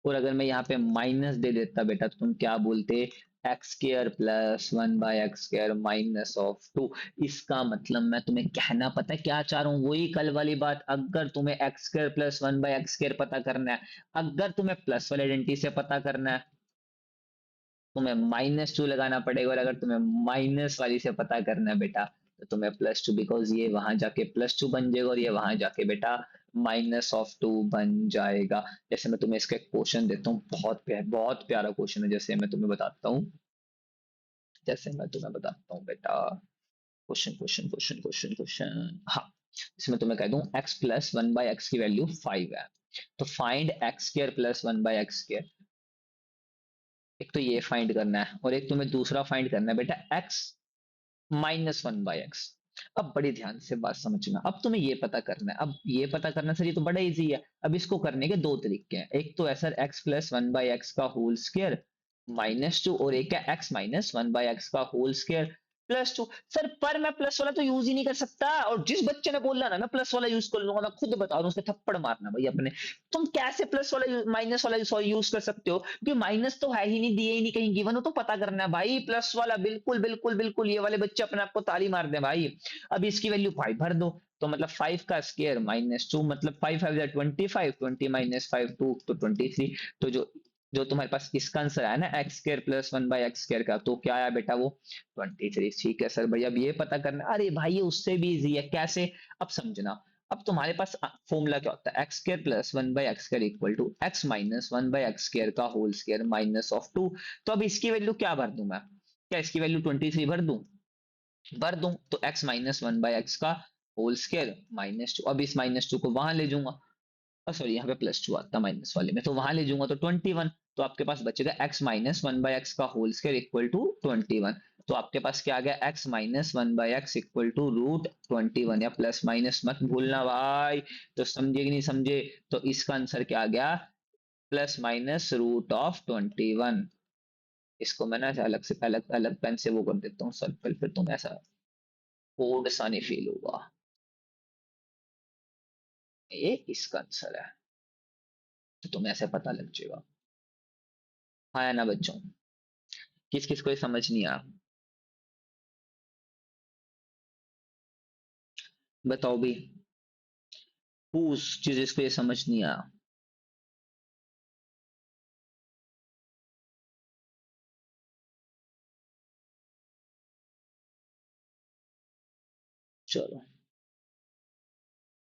Speaker 1: और अगर मैं यहाँ पे माइनस दे देता बेटा, तो तुम क्या बोलते, x² + 1/x² -2। इसका मतलब मैं तुम्हें कहना पता है क्या चाह रहा हूँ, वही कल वाली बात। अगर तुम्हें x² + 1/x² पता करना है, अगर तुम्हें प्लस वाले आइडेंटिटी से पता करना है, तुम्हें -2 लगाना पड़ेगा। और अगर तुम्हें माइनस वाली से पता करना है बेटा, तो तुम्हें +2, बिकॉज ये वहां जाके +2 बन जाएगा और ये वहां जाके बेटा -2 बन जाएगा। जैसे मैं तुम्हें इसका एक क्वेश्चन देता हूँ, बहुत प्यारा क्वेश्चन है। जैसे मैं तुम्हें बताता हूँ, जैसे मैं तुम्हें बताता हूँ बेटा, question question question question question, हाँ। इसमें तुम्हें कह दूं x + 1/x की वैल्यू 5 है, तो फाइंड x² + 1/x²। एक तो ये फाइंड करना है, और एक तुम्हें दूसरा फाइंड करना है बेटा x -1/x। अब बड़ी ध्यान से बात समझना, अब तुम्हें ये पता करना है। अब ये पता करना सर, ये तो बड़ा इजी है। अब इसको करने के दो तरीके हैं, एक तो है सर x + 1/x का होल स्क्वायर -2, और एक है x - 1/x का होल स्क्वायर +2। सर पर मैं प्लस वाला तो यूज ही नहीं कर सकता, और जिस बच्चे ने बोला ना मैं प्लस वाला यूज कर लूंगा, मैं खुद बता रहा हूँ, उसके थप्पड़ मारना भाई अपने। तुम कैसे प्लस वाला माइनस वाला यूज कर सकते हो, क्योंकि माइनस तो है ही नहीं, दिए ही नहीं कहीं गिवन हो, तो पता करना है भाई प्लस वाला। बिल्कुल बिल्कुल बिल्कुल, ये वाले बच्चे अपने आप को ताली मार दे भाई। अब इसकी वैल्यू 5 भर दो, तो मतलब 5 का स्क्वायर -2, मतलब 5×5 = 20, 20 - 5 2 तो 23। तो जो जो तुम्हारे पास इसका आंसर आया ना x² + 1/x² का, तो क्या आया बेटा, वो 23। ठीक है सर भाई, अब ये पता करना, अरे भाई ये उससे भी इजी है, कैसे, अब समझना। अब तुम्हारे पास फॉर्मूला क्या होता है, X square plus one by X square equal to X minus one by X square का whole square minus of two. तो अब इसकी वैल्यू क्या भर दूं मैं, क्या इसकी वैल्यू 23 भर दूं तो x minus one by X का होल स्क्र माइनस टू, अब इस माइनस टू को वहां ले जाऊंगा, सॉरी यहाँ पे प्लस टू आता माइनस वाले में, तो वहां ले जाऊंगा तो 21, तो आपके पास बचेगा X minus one by X का होल स्क्वायर इक्वल टू 21। तो आपके पास क्या आ गया, X minus one by X equal to root 21, या प्लस माइनस मत भूलना भाई, तो समझे कि नहीं समझे। तो इसका आंसर क्या आ गया, प्लस माइनस रूट ऑफ 21। इसको मैं ना अलग से अलग अलग पेन से वो कर देता हूँ सर्कल, फिर तुम ऐसा कोड सा नहीं फील होगा। ये इसका आंसर है, तो तुम्हें ऐसे पता लग जाएगा। हाँ या ना बच्चों, किस किस को ये समझ नहीं आया, बताओ भी, उस चीज इसको ये समझ नहीं आया। चलो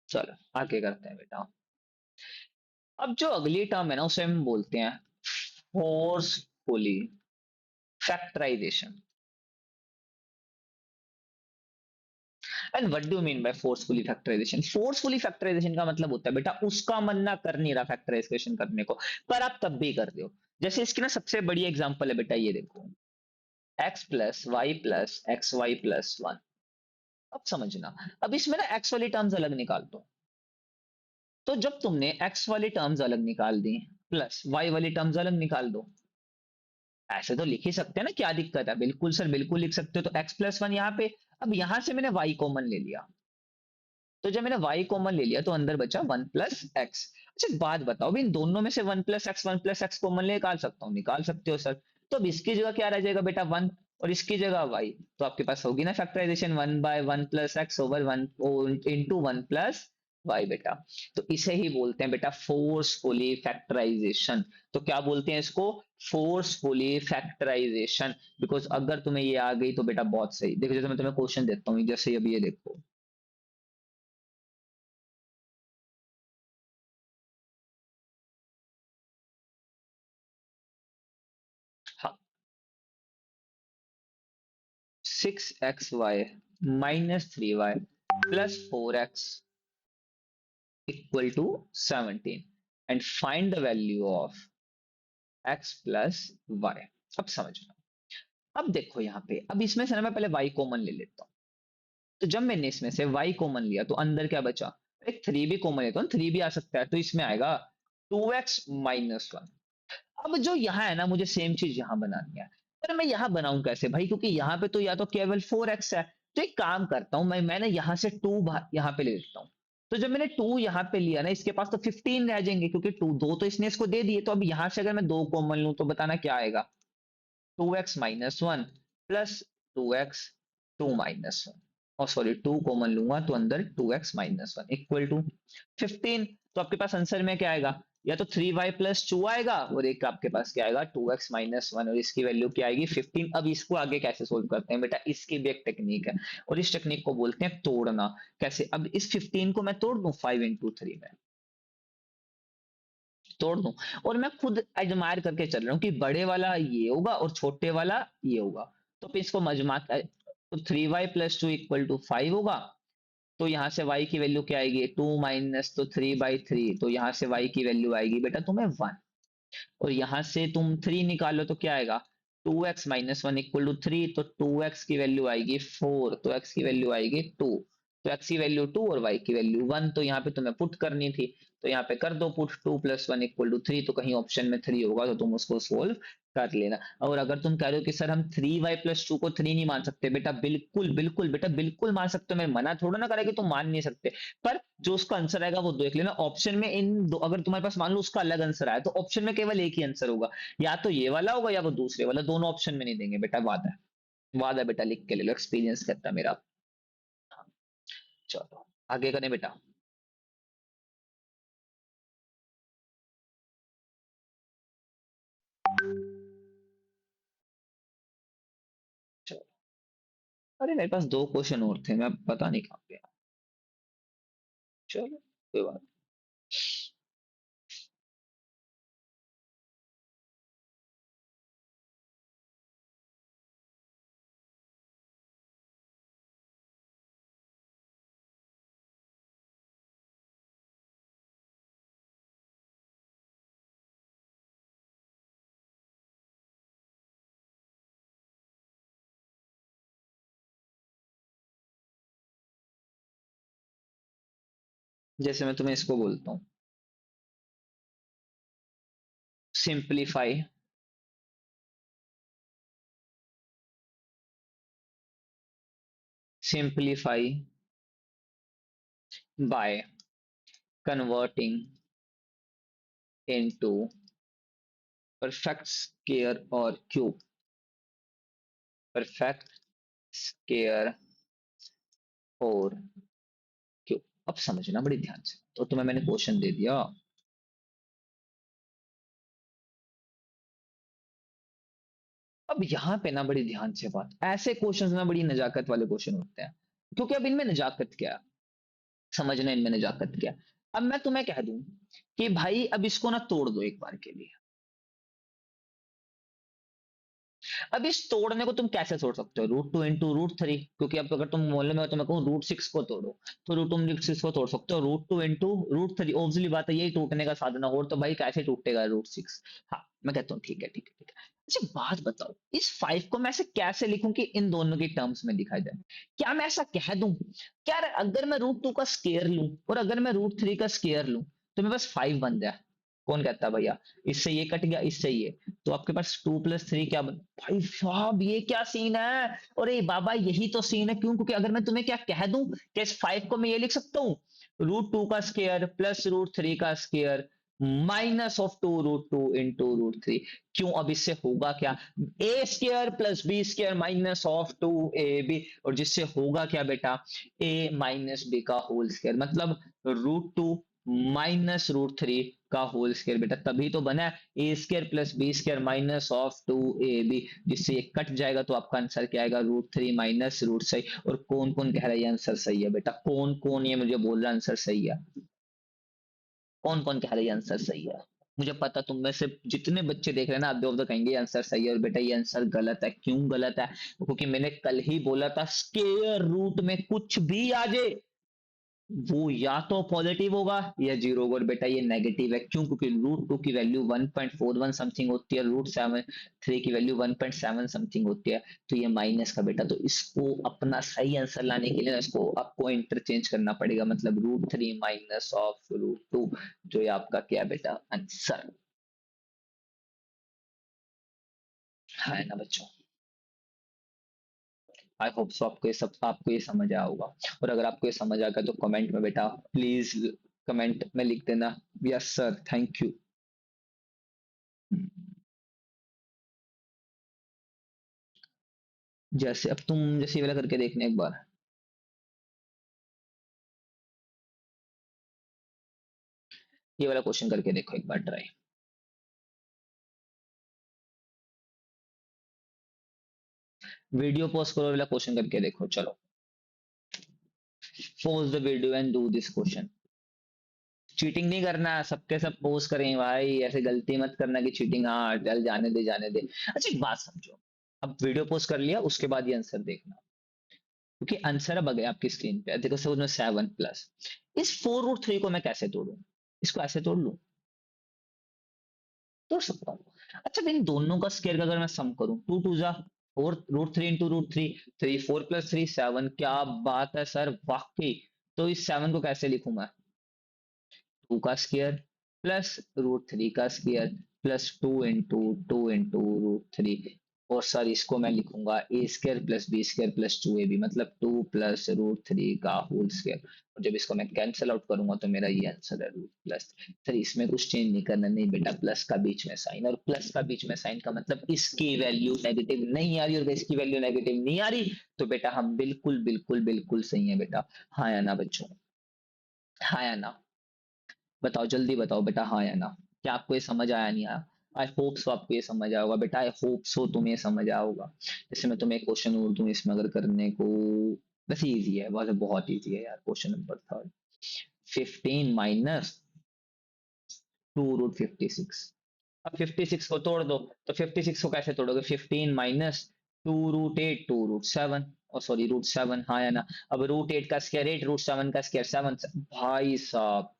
Speaker 1: चलो आगे करते हैं बेटा। अब जो अगली टर्म है ना उसे हम बोलते हैं forcefully factorisation. And what do mean by forcefully factorisation, forcefully factorisation का मतलब होता है बेटा उसका मन ना कर नहीं रहा फैक्टराइजेशन करने को, पर आप तब भी कर रहे हो। जैसे इसकी ना सबसे बड़ी एग्जांपल है बेटा, ये देखो, X plus X Y plus one. अब समझना, अब इसमें ना एक्स वाली टर्म्स अलग निकाल दो। तो जब तुमने एक्स वाली टर्म्स अलग निकाल दी, प्लस वाई वाली टर्म्स अलग निकाल दो, ऐसे तो लिख ही सकते हैं ना, क्या दिक्कत है, बिल्कुल सर बिल्कुल लिख सकते हो। तो एक्स प्लस वन यहाँ पे, अब यहां से मैंने वाई कॉमन ले लिया, तो जब मैंने वाई कॉमन ले लिया तो अंदर बचा वन प्लस एक्स। अच्छा एक बात बताओ भी, इन दोनों में से वन प्लस एक्स कॉमन निकाल सकता हूँ, निकाल सकते हो सर। तो अब इसकी जगह क्या रह जाएगा बेटा, वन, और इसकी जगह वाई, तो आपके पास होगी ना factorisation, one by one plus X over one into one plus Y बेटा। तो इसे ही बोलते हैं बेटा फोर्सफुली फैक्टराइजेशन। तो क्या बोलते हैं इसको, फोर्सफुली फैक्टराइजेशन। बिकॉज अगर तुम्हें ये आ गई तो बेटा बहुत सही, देखो जैसे मैं तुम्हें क्वेश्चन देता हूँ, जैसे अभी ये देखो, हाँ, 6xy minus 3y plus 4x equal to 17 and find the value of x plus y। अब समझना, अब देखो यहाँ पे, अब इसमें से ना मैं पहले y कॉमन ले लेता हूँ। तो जब मैंने इसमें से y कॉमन लिया तो अंदर क्या बचा, एक 3 भी कॉमन लेता हूँ, 3 भी आ सकता है, तो इसमें आएगा 2x माइनस वन। अब जो यहाँ है ना, मुझे सेम चीज यहाँ बनानी है, पर मैं यहाँ बनाऊं कैसे भाई, क्योंकि यहाँ पे तो या तो केवल 4x है। तो एक काम करता हूं, मैंने यहाँ से 2 यहाँ पे ले लेता हूँ। तो जब मैंने 2 यहाँ पे लिया ना, इसके पास तो 15 रह जाएंगे, क्योंकि टू दो तो इसने इसको दे दिए। तो अब यहाँ से अगर मैं दो कॉमन लूं तो बताना क्या आएगा, 2x minus one plus 2x, 2 - 1, और सॉरी 2 कॉमन लूंगा तो अंदर 2x minus one equal to 15। तो आपके पास आंसर में क्या आएगा, या तो 3y प्लस टू आएगा, और एक आपके पास क्या आएगा 2x माइनस वन, और इसकी वैल्यू क्या आएगी 15। अब इसको आगे कैसे सोल्व करते हैं बेटा, इसकी भी एक टेक्निक है, और इस टेक्निक को बोलते हैं तोड़ना। कैसे, अब इस 15 को मैं तोड़ दूं 5 into 3 में, तोड़ दूं, और मैं खुद अजमायर करके चल रहा हूँ कि बड़े वाला ये होगा और छोटे वाला ये होगा। तो फिर इसको मजमा, तो 3y plus two equal to 5 होगा। तो यहाँ से y की वैल्यू क्या आएगी, 2 माइनस तो 3/3, तो यहाँ से y की वैल्यू आएगी बेटा तुम्हें 1। और यहां से तुम 3 निकालो तो क्या आएगा, 2x minus one equal to 3, तो 2x की वैल्यू आएगी 4, तो x की वैल्यू आएगी 2। तो x की वैल्यू 2 और y की वैल्यू 1, तो यहाँ पे तुम्हें पुट करनी थी, तो यहाँ पे कर दो पुट, 2 + 1 = 3, तो कहीं ऑप्शन में 3 होगा तो तुम उसको सोल्व कर लेना। और अगर तुम कह रहे हो कि सर हम 3y + 2 को 3 नहीं मान सकते, बेटा बिल्कुल बिल्कुल बेटा बिल्कुल मान सकते हो, मैं मना थोड़ा ना करेगा कि तुम मान नहीं सकते। पर जो उसका आंसर आएगा वो देख लेना ऑप्शन में, इन दो अगर तुम्हारे पास मान लो उसका अलग आंसर आया तो ऑप्शन में केवल एक ही आंसर होगा, या तो ये वाला होगा या वो दूसरे वाला, दोनों ऑप्शन में नहीं देंगे बेटा, वादा है बेटा, लिख के ले लो, एक्सपीरियंस करता मेरा। हाँ, चलो आगे करें बेटा। चलो, अरे मेरे पास दो क्वेश्चन और थे, मैं पता नहीं कहाँ पे। चलो कोई बात। जैसे मैं तुम्हें इसको बोलता हूँ, simplify simplify by converting into perfect square और क्यूब, परफेक्ट स्क्वायर और क्यों? अब समझना बड़ी ध्यान से, तो तुम्हें मैंने क्वेश्चन दे दिया। अब यहाँ पे ना बड़ी ध्यान से बात, ऐसे क्वेश्चंस ना बड़ी नजाकत वाले क्वेश्चन होते हैं, क्योंकि अब इनमें नजाकत क्या है, समझना इनमें नजाकत क्या है। अब मैं तुम्हें कह दूं कि भाई अब इसको ना तोड़ दो एक बार के लिए। अब इस तोड़ने को तुम कैसे तोड़ सकते हो? रूट 2 इंटू रूट 3, क्योंकि अब अगर तुम मोहल्ले में हो तो मैं कहूँ रूट 6 को तोड़ो, तो रूट 6 को तोड़ सकते हो। रूट 2 इंटू रूट 3, ऑब्वियसली बात है यही टूटने का साधन है, और तो भाई कैसे टूटेगा रूट 6? हाँ मैं कहता हूँ ठीक है ठीक है ठीक है। अच्छा बात बताओ, इस 5 को मैं ऐसे कैसे लिखूं कि इन दोनों के टर्म्स में दिखाई जाए? क्या मैं ऐसा कह दूं क्या अगर मैं रूट 2 का स्केयर लूं और अगर मैं रूट 3 का स्केयर लूं तो मेरे पास 5 बन जाए? कौन कहता है भैया? इससे ये कट गया, इससे ये, तो आपके पास 2 + 3 क्या भाई साहब ये क्या सीन है? अरे बाबा यही तो सीन है। क्यों? क्योंकि अगर मैं तुम्हें क्या कह दूं कि इस 5 को मैं ये लिख सकता हूँ, रूट 2 का स्केयर प्लस रूट 3 का square minus of 2 √2 into root 3। क्यों? अब इससे होगा क्या? A square plus B square minus of 2ab, और जिससे होगा क्या बेटा? ए माइनस बी का होल स्केयर, मतलब रूट 2 माइनस रूट 3 का होल स्केयर बेटा, तभी तो बना A square plus B square minus of 2ab, जिससे ये कट जाएगा तो आपका आंसर क्या आएगा? Root 3 minus root 6। और कौन कौन कह रहा है ये आंसर सही है बेटा? कौन कौन ये मुझे बोल रहा है आंसर सही है? कौन कौन कह रहा है ये आंसर सही है? मुझे पता तुम में से जितने बच्चे देख रहे हैं ना, आप दो कहेंगे ये आंसर सही है, और बेटा ये आंसर गलत है। क्यों गलत है? क्योंकि मैंने कल ही बोला था स्केयर रूट में कुछ भी आ जाए वो या तो पॉजिटिव होगा या जीरो होगा, और बेटा ये नेगेटिव है। क्यों? क्योंकि रूट 2 की वैल्यू 1.41 समथिंग होती है, रूट 3 की वैल्यू 1.7 समथिंग होती है, तो ये माइनस का बेटा। तो इसको अपना सही आंसर लाने के लिए ना इसको आपको इंटरचेंज करना पड़ेगा, मतलब रूट 3 माइनस ऑफ रूट 2, जो ये आपका क्या है बेटा? आंसर। है ना बच्चों? आई होप सो आपको ये सब, आपको ये समझ आया होगा। और अगर आपको ये समझ आ गया तो कमेंट में बेटा प्लीज कमेंट में लिख देना यस सर थैंक यू। जैसे अब तुम जैसे ये वाला करके देखना एक बार, ये वाला क्वेश्चन करके देखो एक बार ट्राई। वीडियो पॉज करो, वाला क्वेश्चन करके देखो चलो। Pause the video and do this question. Cheating नहीं करना, सबके सब पोज करें भाई, ऐसे गलती मत करना कि चीटिंग, हाँ चल जाने दे जाने दे। अच्छा एक बात समझो, अब वीडियो पोस्ट कर लिया उसके बाद ये आंसर देखना, क्योंकि आंसर अब आ गया आपकी स्क्रीन पे, देखो समझ में 7+। इस 4√3 को मैं कैसे तोड़ूं? इसको ऐसे तोड़ लूं? तोड़ सकता हूँ। अच्छा इन दोनों का स्केयर का अगर मैं सम करूं, 2 2 जा 4, रूट 3 इंटू रूट 3, 3 4 + 3 7, क्या बात है सर वाकई। तो इस 7 को कैसे लिखूं मैं? 2 का स्क्वायर प्लस रूट 3 का स्क्वायर प्लस 2 इंटू रूट 3, और सर इसको मैं लिखूंगा A square plus B square plus 2ab, मतलब 2 + रूट 3 का होल स्क्वायर। और जब इसको मैं कैंसिल आउट करूंगा तो मेरा ये आंसर है रूट प्लस। सर इसमें कुछ चेंज नहीं करना, नहीं बेटा, प्लस का बीच में साइन, और प्लस का बीच में साइन का मतलब इसकी वैल्यू नेगेटिव नहीं आ रही और इसकी वैल्यू नेगेटिव नहीं आ रही, तो बेटा हम बिल्कुल बिल्कुल बिल्कुल सही है बेटा। हाँ या ना बच्चों? हाँ या ना? बताओ जल्दी बताओ बेटा, हाँ या ना? क्या आपको ये समझ आया नहीं आया? आई होप सो आपको ये समझ आया होगा बेटा, आई होप सो तुम्हें समझ आया होगा। जैसे मैं तुम्हें क्वेश्चन और दूं इसमें अगर करने को, वैसे इजी है, बहुत बहुत इजी है यार, क्वेश्चन नंबर 3। 15 माइनस 2√56। अब 56 को तोड़ दो, तो 56 को कैसे तोड़ोगे? 15 माइनस 2√8, 2√7, और सॉरी √7, हाँ या ना? अब √8 का स्क्वायर 8, √7 का स्क्वायर 7। भाई साहब,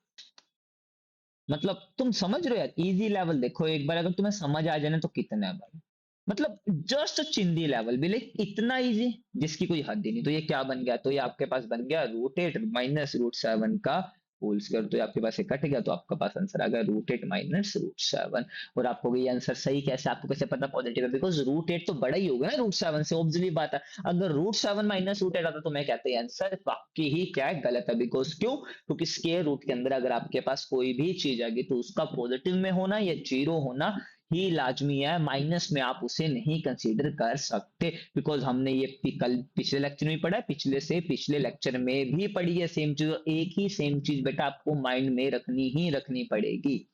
Speaker 1: मतलब तुम समझ रहे हो यार, इजी लेवल देखो एक बार, अगर तुम्हें समझ आ जाए ना तो कितना है भाई, मतलब जस्ट चिंदी लेवल भी, लेकिन इतना इजी जिसकी कोई हद ही नहीं। तो ये क्या बन गया? तो ये आपके पास बन गया √8 माइनस √7 का होल स्क्वायर। तो ये आपके पास से कट गया, तो आपका पास आंसर आ गया √8 माइनस √7। और आपको ये आंसर सही कैसे, आपको कैसे पता पॉजिटिव है? बिकॉज √8 तो बड़ा ही होगा ना √7 से, ऑब्वियसली बात है। अगर √7 माइनस √8 आता तो मैं कहते हैं आंसर वाकई ही क्या है, गलत है। बिकॉज क्यों? क्योंकि स्केयर रूट के अंदर अगर आपके पास कोई भी चीज आ गई तो उसका पॉजिटिव में होना या जीरो होना ही लाजमी है, माइनस में आप उसे नहीं कंसीडर कर सकते। बिकॉज हमने ये कल पिछले लेक्चर में पढ़ा है, पिछले से पिछले लेक्चर में भी पढ़ी है सेम चीज। एक ही सेम चीज बेटा आपको माइंड में रखनी ही रखनी पड़ेगी।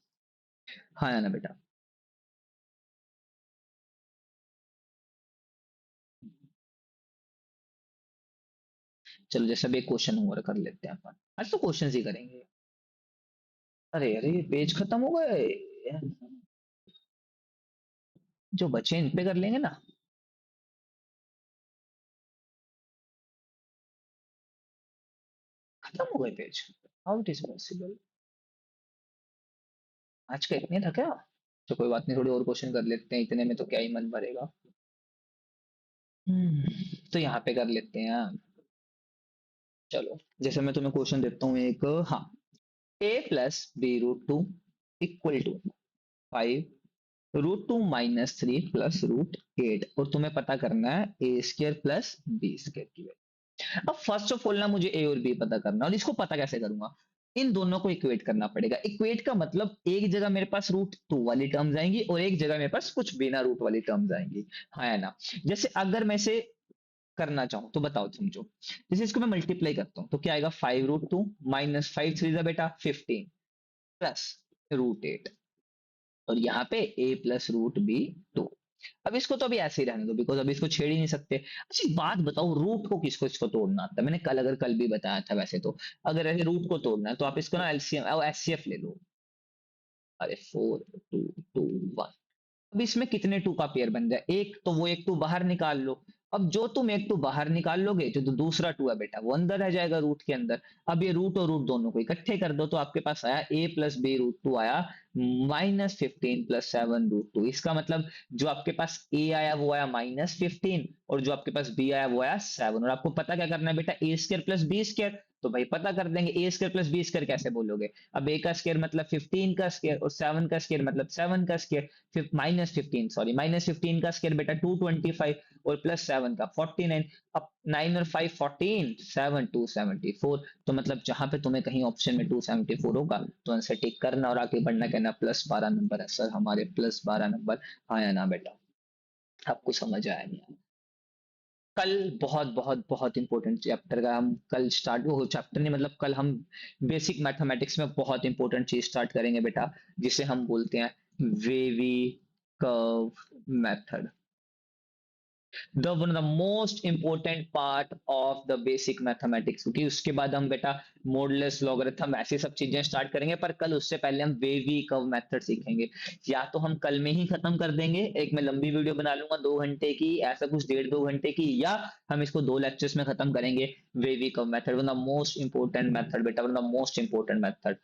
Speaker 1: हाँ या ना बेटा? चलो जैसे अब एक क्वेश्चन और कर लेते हैं अपन, आज तो क्वेश्चन ही करेंगे। अरे अरे पेज खत्म हो गए, जो बचे इन पे कर लेंगे ना। खत्म हो गए page? How it is possible? आज का इतने था क्या? तो कोई बात नहीं, थोड़ी और क्वेश्चन कर लेते हैं, इतने में तो क्या ही मन भरेगा। तो यहाँ पे कर लेते हैं। चलो जैसे मैं तुम्हें क्वेश्चन देता हूँ एक, हाँ, a+b√2 इक्वल टू 5√2 - 3 + √8, और तुम्हें पता करना है a² + b² की वैल्यू। अब फर्स्ट ऑफ ऑल ना मुझे a और b पता करना है, और इसको पता कैसे करूंगा? इन दोनों को इक्वेट करना पड़ेगा। इक्वेट का मतलब एक जगह मेरे पास √2 वाली टर्म्स आएंगी और एक जगह मेरे पास कुछ बिना रूट वाली टर्म्स आएंगी, हाँ या ना? जैसे अगर मैं से करना चाहूं तो बताओ समझो, जैसे इसको मैं मल्टीप्लाई करता हूं तो क्या आएगा? 5√2 माइनस 5 3 बेटा 15 प्लस √8, और यहाँ पे a+√b²। अब इसको तो अभी ऐसे ही रहने दो, बिकॉज अभी इसको छेड़ ही नहीं सकते। अच्छा एक बात बताओ, रूट को किसको इसको तोड़ना आता है? मैंने कल, अगर कल भी बताया था वैसे तो, अगर ऐसे रूट को तोड़ना है तो आप इसको ना एलसीएम और एचसीएफ ले लो। अरे 4 2 2 1। अब इसमें कितने टू का पेयर बन जाए? एक तो वो एक टू बाहर निकाल लो। अब जो तुम एक टू बाहर निकाल लोगे, जो तो दूसरा टू है बेटा वो अंदर रह जाएगा रूट के अंदर। अब ये रूट और रूट दोनों को इकट्ठे कर दो, तो आपके पास आया a+b√2 आया -15 + 7√2। इसका मतलब जो आपके पास a आया वो आया -15, और जो आपके पास b आया वो आया 7। और आपको पता क्या करना है बेटा? a² + b²। तो भाई पता कर देंगे, a² + b² कैसे बोलोगे? अब a का स्क्वायर मतलब 15 का स्क्वायर, और 7 का स्क्वायर मतलब 7 का स्क्वायर। फिर -15, सॉरी -15 का स्क्वायर बेटा 225, और +7 का 49। अब 9 और 5 14, 7 274। तो मतलब जहां पे तुम्हें कहीं ऑप्शन में 274 होगा तो आंसर टिक करना और आगे बढ़ना, कहना +12 नंबर है सर हमारे, +12 नंबर। हाँ या ना बेटा? आपको समझ आया नहीं? कल बहुत बहुत बहुत इंपॉर्टेंट चैप्टर का हम कल स्टार्ट, वो चैप्टर नहीं मतलब कल हम बेसिक मैथमेटिक्स में बहुत इंपॉर्टेंट चीज स्टार्ट करेंगे बेटा, जिसे हम बोलते हैं wavy curve method. The one of the most important part of the basic mathematics, क्योंकि उसके बाद हम बेटा मॉडुलस लॉगरिथम ऐसी सब चीजें स्टार्ट करेंगे, पर कल उससे पहले हम वेवी कर्व मेथड सीखेंगे। या तो हम कल में ही खत्म कर देंगे, एक मैं लंबी वीडियो बना लूंगा 2 घंटे की, ऐसा कुछ 1.5 2 घंटे की, या हम इसको 2 लेक्चर्स में खत्म करेंगे। Wavy curve method one of the most important method बेटा, one of the most important method,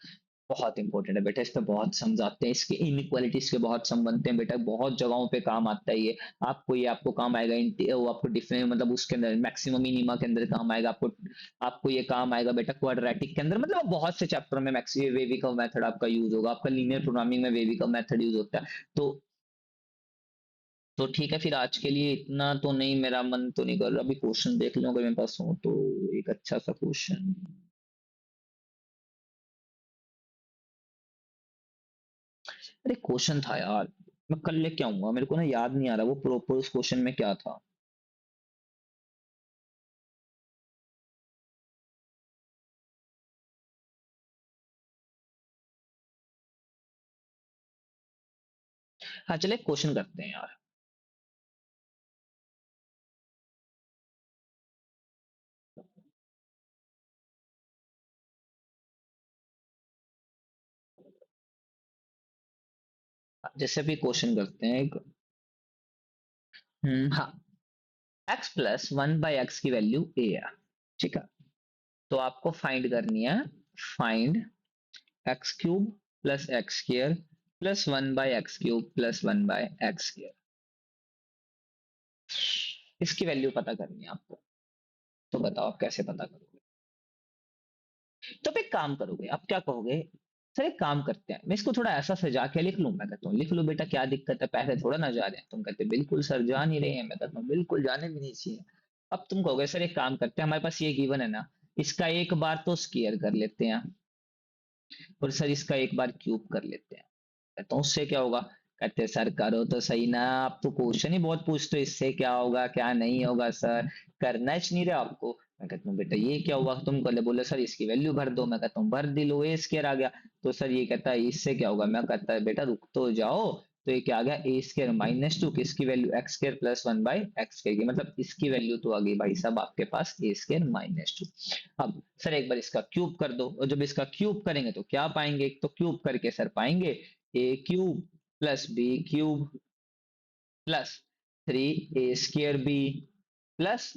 Speaker 1: बहुत इंपॉर्टेंट है बेटा। इस पे बहुत समझाते हैं, इसके इनइक्वालिटीज के बहुत सम बनते हैं बेटा, बहुत जगहों पे काम आता है ये। आपको ये आपको काम आएगा वो आपको डिफरेंट मतलब उसके अंदर मैक्सिमम मिनिमा के अंदर काम आएगा आपको। आपको ये काम आएगा बेटा क्वाड्रेटिक के अंदर, मतलब बहुत से चैप्टर में मैक्सिमम वेवी का मेथड आपका यूज होगा, आपका लीनियर प्रोग्रामिंग में वेवी का मेथड यूज होता है। तो ठीक है, फिर आज के लिए इतना। तो नहीं, मेरा मन तो नहीं कर रहा, अभी क्वेश्चन देख लो अगर मेरे पास हो तो, एक अच्छा सा क्वेश्चन। अरे क्वेश्चन था यार, मैं कल लेके आऊंगा, मेरे को ना याद नहीं आ रहा वो प्रॉपर उस क्वेश्चन में क्या था। हाँ चले क्वेश्चन करते हैं यार। जैसे अभी क्वेश्चन करते हैं एक, हाँ, x plus one by x की वैल्यू ए है, ठीक है। तो आपको फाइंड करनी है, find x cube plus x square plus one by x cube plus one by X square, इसकी वैल्यू पता करनी है आपको। तो बताओ आप कैसे पता करोगे? तो फिर एक काम करोगे, आप क्या कहोगे, सर एक काम करते हैं, मैं इसको थोड़ा ऐसा सजा के लिख लूं। मैं कहता हूँ लिख लो बेटा, क्या दिक्कत है, पैसे थोड़ा ना जा रहे हैं। तुम कहते बिल्कुल सर जा नहीं रहे हैं। मैं कहता हूँ बिल्कुल जाने भी नहीं चाहिए। अब तुम कहोगे सर एक काम करते हैं, हमारे पास ये गिवन है ना, इसका एक बार तो स्क्वायर कर लेते हैं, और सर इसका एक बार क्यूब कर लेते हैं। कहता हूँ उससे क्या होगा? कहते हैं सर करो तो सही ना, आप तो क्वेश्चन ही बहुत पूछते हो, इससे क्या होगा क्या नहीं होगा सर, करना ही नहीं रहा आपको। मैं कहता हूँ बेटा ये क्या हुआ, तुम कल बोले सर इसकी वैल्यू भर दो। मैं कहता हूँ भर दी लो, ए स्क्वायर आ गया। तो सर ये कहता है इससे क्या होगा, मैं कहता है बेटा रुक तो जाओ। तो ये क्या आ गया, ए स्क्वायर माइनस टू, किसकी value, x square plus one by x square की, मतलब इसकी वैल्यू तो आ गई भाई साहब आपके पास ए स्क्वायर माइनस टू। अब सर एक बार इसका क्यूब कर दो, और जब इसका क्यूब करेंगे तो क्या पाएंगे, एक तो क्यूब करके सर पाएंगे a cube plus b cube plus three a square b plus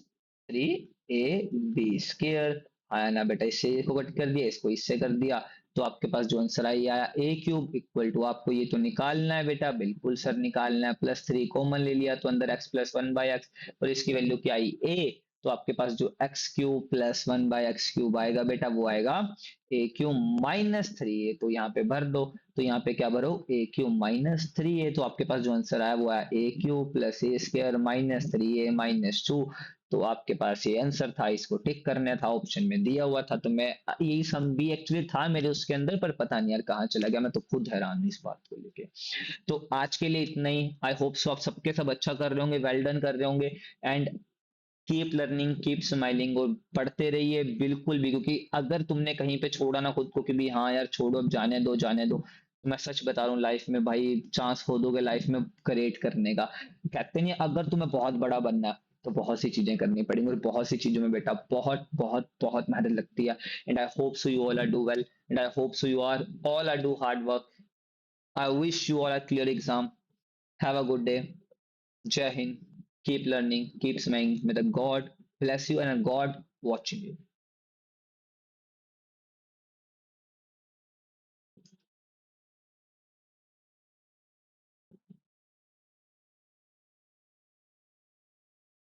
Speaker 1: three a b square, आया ना बेटा, इससे ए को कट कर दिया, इसको इससे कर दिया। तो आपके पास जो आंसर आया ए क्यूब इक्वल टू, आपको ये तो निकालना है बेटा, बिल्कुल सर निकालना है, प्लस थ्री कॉमन ले लिया तो अंदर x plus one by x, और इसकी वैल्यू क्या आई ए। तो आपके पास जो x cube plus one by x cube आएगा बेटा, वो आएगा ए क्यूब माइनस थ्री ए, तो यहाँ पे भर दो। तो यहाँ पे क्या भरो, ए क्यूब माइनस थ्री ए, तो आपके पास जो आंसर आया वो आया ए क्यूब प्लस ए स्क्वायर माइनस थ्री ए माइनस टू। तो आपके पास ये आंसर था, इसको टिक करना था, ऑप्शन में दिया हुआ था। तो मैं, यही सम भी एक्चुअली था मेरे उसके अंदर, पर पता नहीं यार कहाँ चला गया, मैं तो खुद हैरान हूँ इस बात को लेके। तो आज के लिए इतना ही, आई होप सो आप सबके सब अच्छा कर रहे होंगे, वेल डन कर रहे होंगे, and keep learning keep smiling, और पढ़ते रहिए बिल्कुल भी, क्योंकि अगर तुमने कहीं पे छोड़ा ना खुद को कि भी हाँ यार छोड़ो अब जाने दो जाने दो, तो मैं सच बता रहा हूँ लाइफ में भाई चांस खो दोगे लाइफ में क्रिएट करने का। कहते नहीं, अगर तुम्हें बहुत बड़ा बनना है तो बहुत सी चीजें करनी पड़ेंगी, और बहुत सी चीजों में बेटा बहुत बहुत बहुत मेहनत लगती है। And I hope so you all are do well, and I hope so you are all are do hard work. I wish you all are clear exam. Have a good day. Jai Hind. Keep learning, keep smiling. May the God bless you and a God watching you.